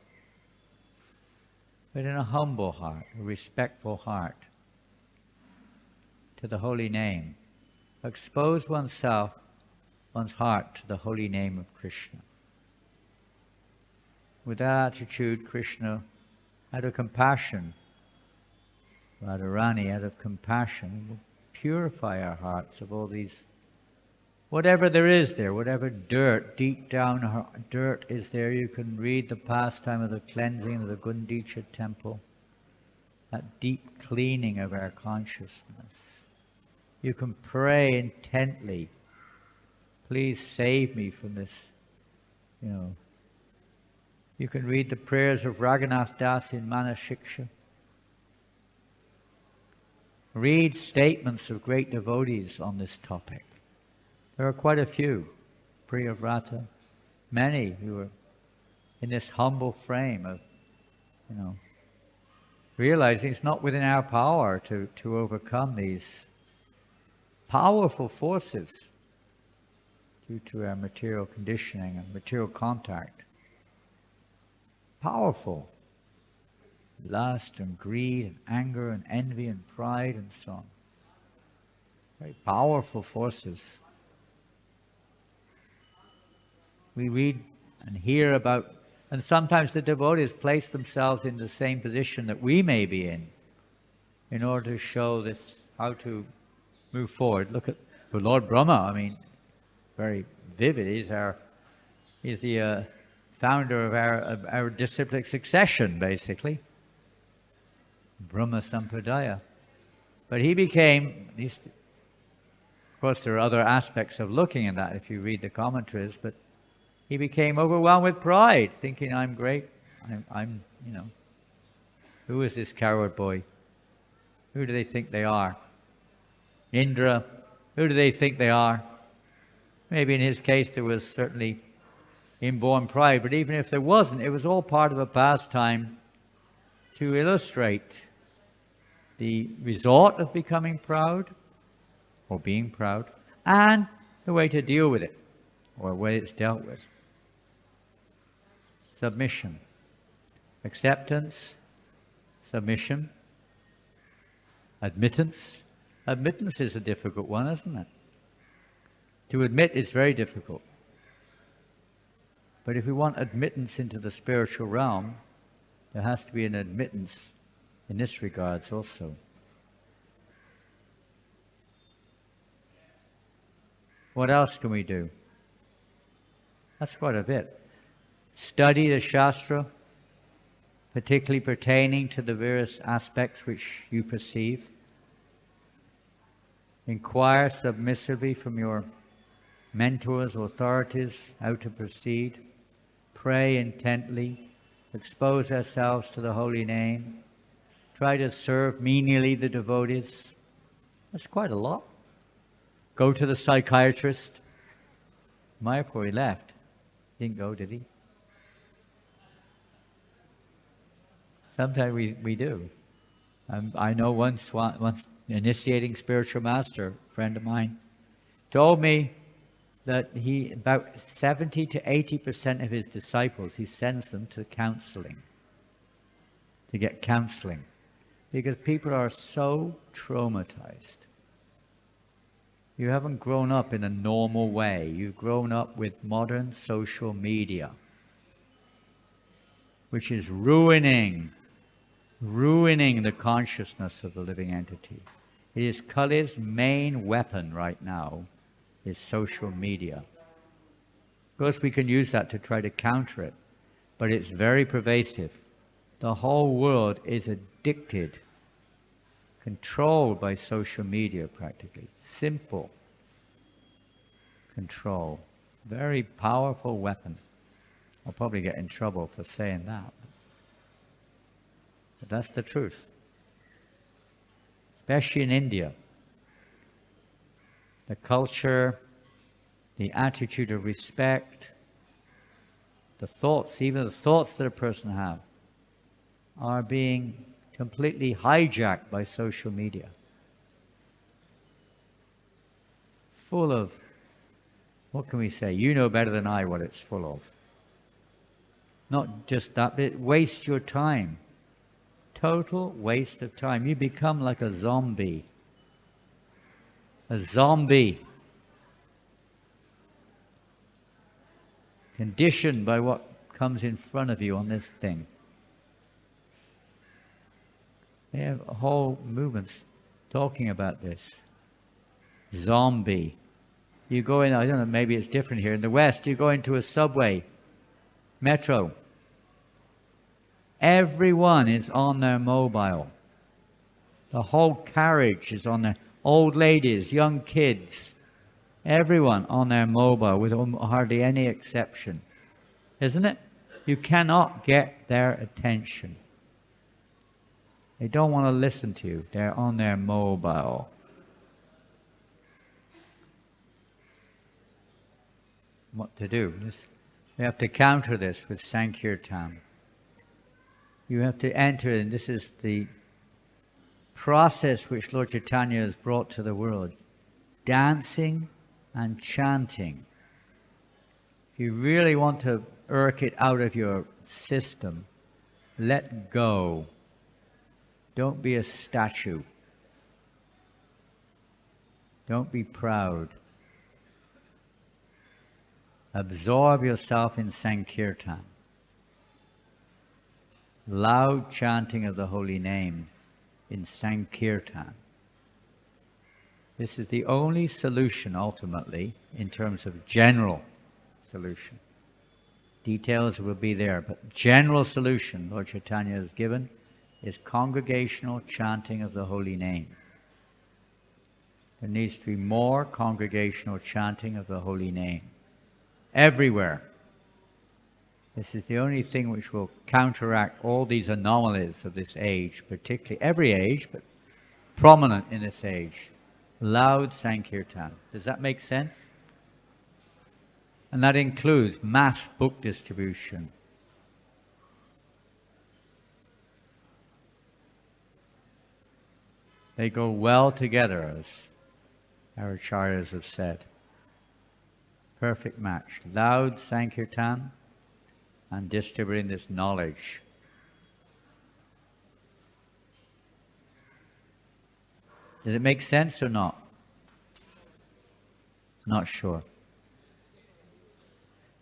But in a humble heart, a respectful heart, to the holy name, expose one's heart to the holy name of Krishna. With that attitude, Krishna, out of compassion, Radharani, out of compassion, will purify our hearts of all these, whatever there is there, whatever dirt, deep down dirt is there. You can read the pastime of the cleansing of the Gundicha temple, that deep cleaning of our consciousness. You can pray intently please save me from this, you know. You can read the prayers of Raghunath Das in Manashiksha. Read statements of great devotees on this topic. There are quite a few, Priyavrata, many who are in this humble frame of, you know, realizing it's not within our power to overcome these powerful forces due to our material conditioning and material contact. Powerful. Lust and greed and anger and envy and pride and so on. Very powerful forces. We read and hear about, and sometimes the devotees place themselves in the same position that we may be in order to show this, how to move forward. Look at the Lord Brahma, I mean, very vivid. He's the founder of our disciplic succession, basically. Brahma Sampradaya. But he became, of course there are other aspects of looking at that if you read the commentaries, but he became overwhelmed with pride, thinking, I'm great, I'm you know, who is this coward boy? Who do they think they are? Indra, who do they think they are? Maybe in his case there was certainly inborn pride, but even if there wasn't, it was all part of a pastime to illustrate the result of becoming proud, or being proud, and the way to deal with it, or the way it's dealt with. Submission. Acceptance, submission, admittance. Admittance is a difficult one, isn't it? To admit is very difficult. But if we want admittance into the spiritual realm, there has to be an admittance in this regards also. What else can we do? That's quite a bit. Study the Shastra, particularly pertaining to the various aspects which you perceive. Inquire submissively from your mentors, authorities, how to proceed. Pray intently. Expose ourselves to the holy name. Try to serve menially the devotees. That's quite a lot. Go to the psychiatrist. Mayapur, he left. Didn't go, did he? Sometimes we do. I know once initiating spiritual master, a friend of mine, told me that about 70 to 80% of his disciples, he sends them to counseling, to get counseling, because people are so traumatized. You haven't grown up in a normal way. You've grown up with modern social media, which is ruining the consciousness of the living entity. It is Kali's main weapon right now, is social media. Of course, we can use that to try to counter it, but it's very pervasive. The whole world is addicted, controlled by social media practically. Simple control. Very powerful weapon. I'll probably get in trouble for saying that. But that's the truth. Especially in India. The culture, the attitude of respect, the thoughts, even the thoughts that a person has, are being completely hijacked by social media. Full of, what can we say? You know better than I what it's full of. Not just that, but it wastes your time. Total waste of time. You become like a zombie. A zombie. Conditioned by what comes in front of you on this thing. They have whole movements talking about this. Zombie. You go in, I don't know, maybe it's different here. In the West, you go into a subway, metro. Everyone is on their mobile. The whole carriage is on there. Old ladies, young kids, Everyone on their mobile with hardly any exception. Isn't it? You cannot get their attention. They don't want to listen to you. They're on their mobile. What to do? We have to counter this with Sankirtan. You have to enter in. This is the process which Lord Chaitanya has brought to the world. Dancing and chanting. If you really want to irk it out of your system, let go. Don't be a statue. Don't be proud. Absorb yourself in Sankirtan. Loud chanting of the holy name in Sankirtan. This is the only solution ultimately in terms of general solution. Details will be there, but general solution Lord Chaitanya has given is congregational chanting of the holy name. There needs to be more congregational chanting of the holy name. Everywhere. This is the only thing which will counteract all these anomalies of this age, particularly every age, but prominent in this age. Loud Sankirtan. Does that make sense? And that includes mass book distribution. They go well together, as our acharyas have said. Perfect match. Loud Sankirtan and distributing this knowledge. Does it make sense or not? Not sure.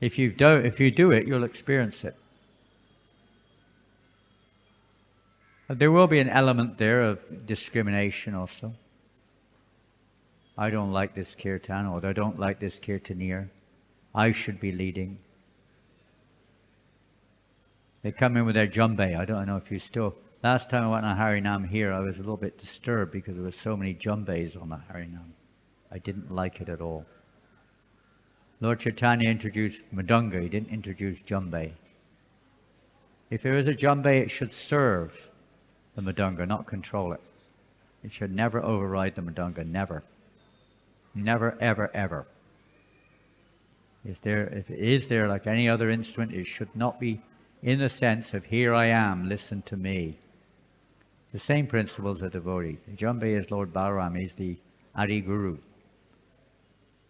If you do it, you'll experience it. But there will be an element there of discrimination also. I don't like this kirtan, or I don't like this kirtanier. I should be leading. They come in with their jumbe. I don't know if you still... Last time I went on Harinam here, I was a little bit disturbed because there were so many jumbes on the Harinam. I didn't like it at all. Lord Chaitanya introduced Mridanga. He didn't introduce jumbe. If there is a jumbe, it should serve the Mridanga, not control it. It should never override the Mridanga. Never. Never, ever, ever. If it is there like any other instrument, it should not be in the sense of, here I am, listen to me. The same principle as a devotee. The jumbe is Lord Balaram, he's the Adi Guru.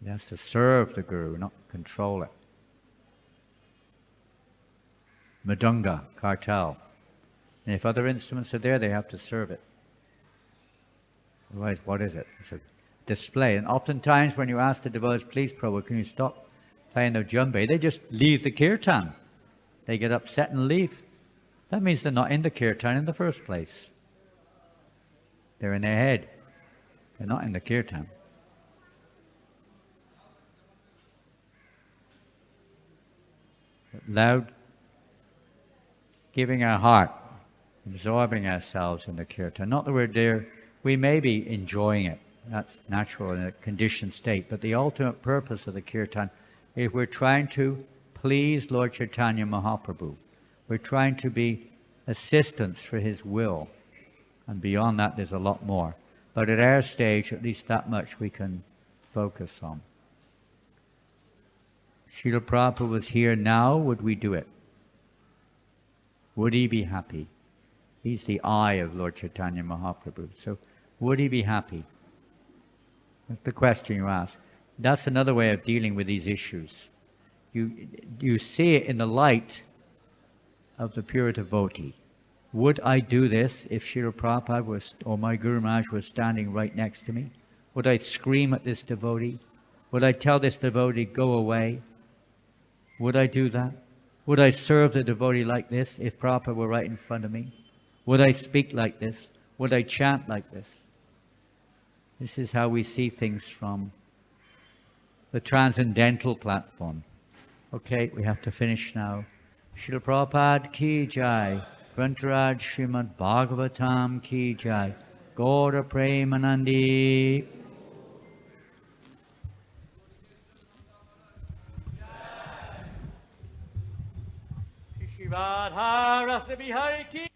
He has to serve the Guru, not control it. Mridanga, kartal. And if other instruments are there, they have to serve it. Otherwise, what is it? It's a display. And oftentimes when you ask the devotees, please Prabhu, can you stop playing the jumbe? They just leave the kirtan. They get upset and leave. That means they're not in the kirtan in the first place. They're in their head. They're not in the kirtan. But loud, giving our heart, absorbing ourselves in the kirtan. Not that we're there, we may be enjoying it. That's natural in a conditioned state. But the ultimate purpose of the kirtan is we're trying to please Lord Chaitanya Mahaprabhu. We're trying to be assistants for his will. And beyond that, there's a lot more. But at our stage, at least that much we can focus on. Srila Prabhupada was here now, would we do it? Would he be happy? He's the eye of Lord Chaitanya Mahaprabhu. So would he be happy? That's the question you ask. That's another way of dealing with these issues. You see it in the light of the pure devotee. Would I do this if Srila Prabhupada was, or my Guru Maharaj was standing right next to me? Would I scream at this devotee? Would I tell this devotee, go away? Would I do that? Would I serve the devotee like this if Prabhupada were right in front of me? Would I speak like this? Would I chant like this? This is how we see things from the transcendental platform. Okay, we have to finish now. Srila Prabhupada ki jai. Grantaraj Srimad Bhagavatam ki jai. Gaura Premanandi. Radha Rasa Bihari ki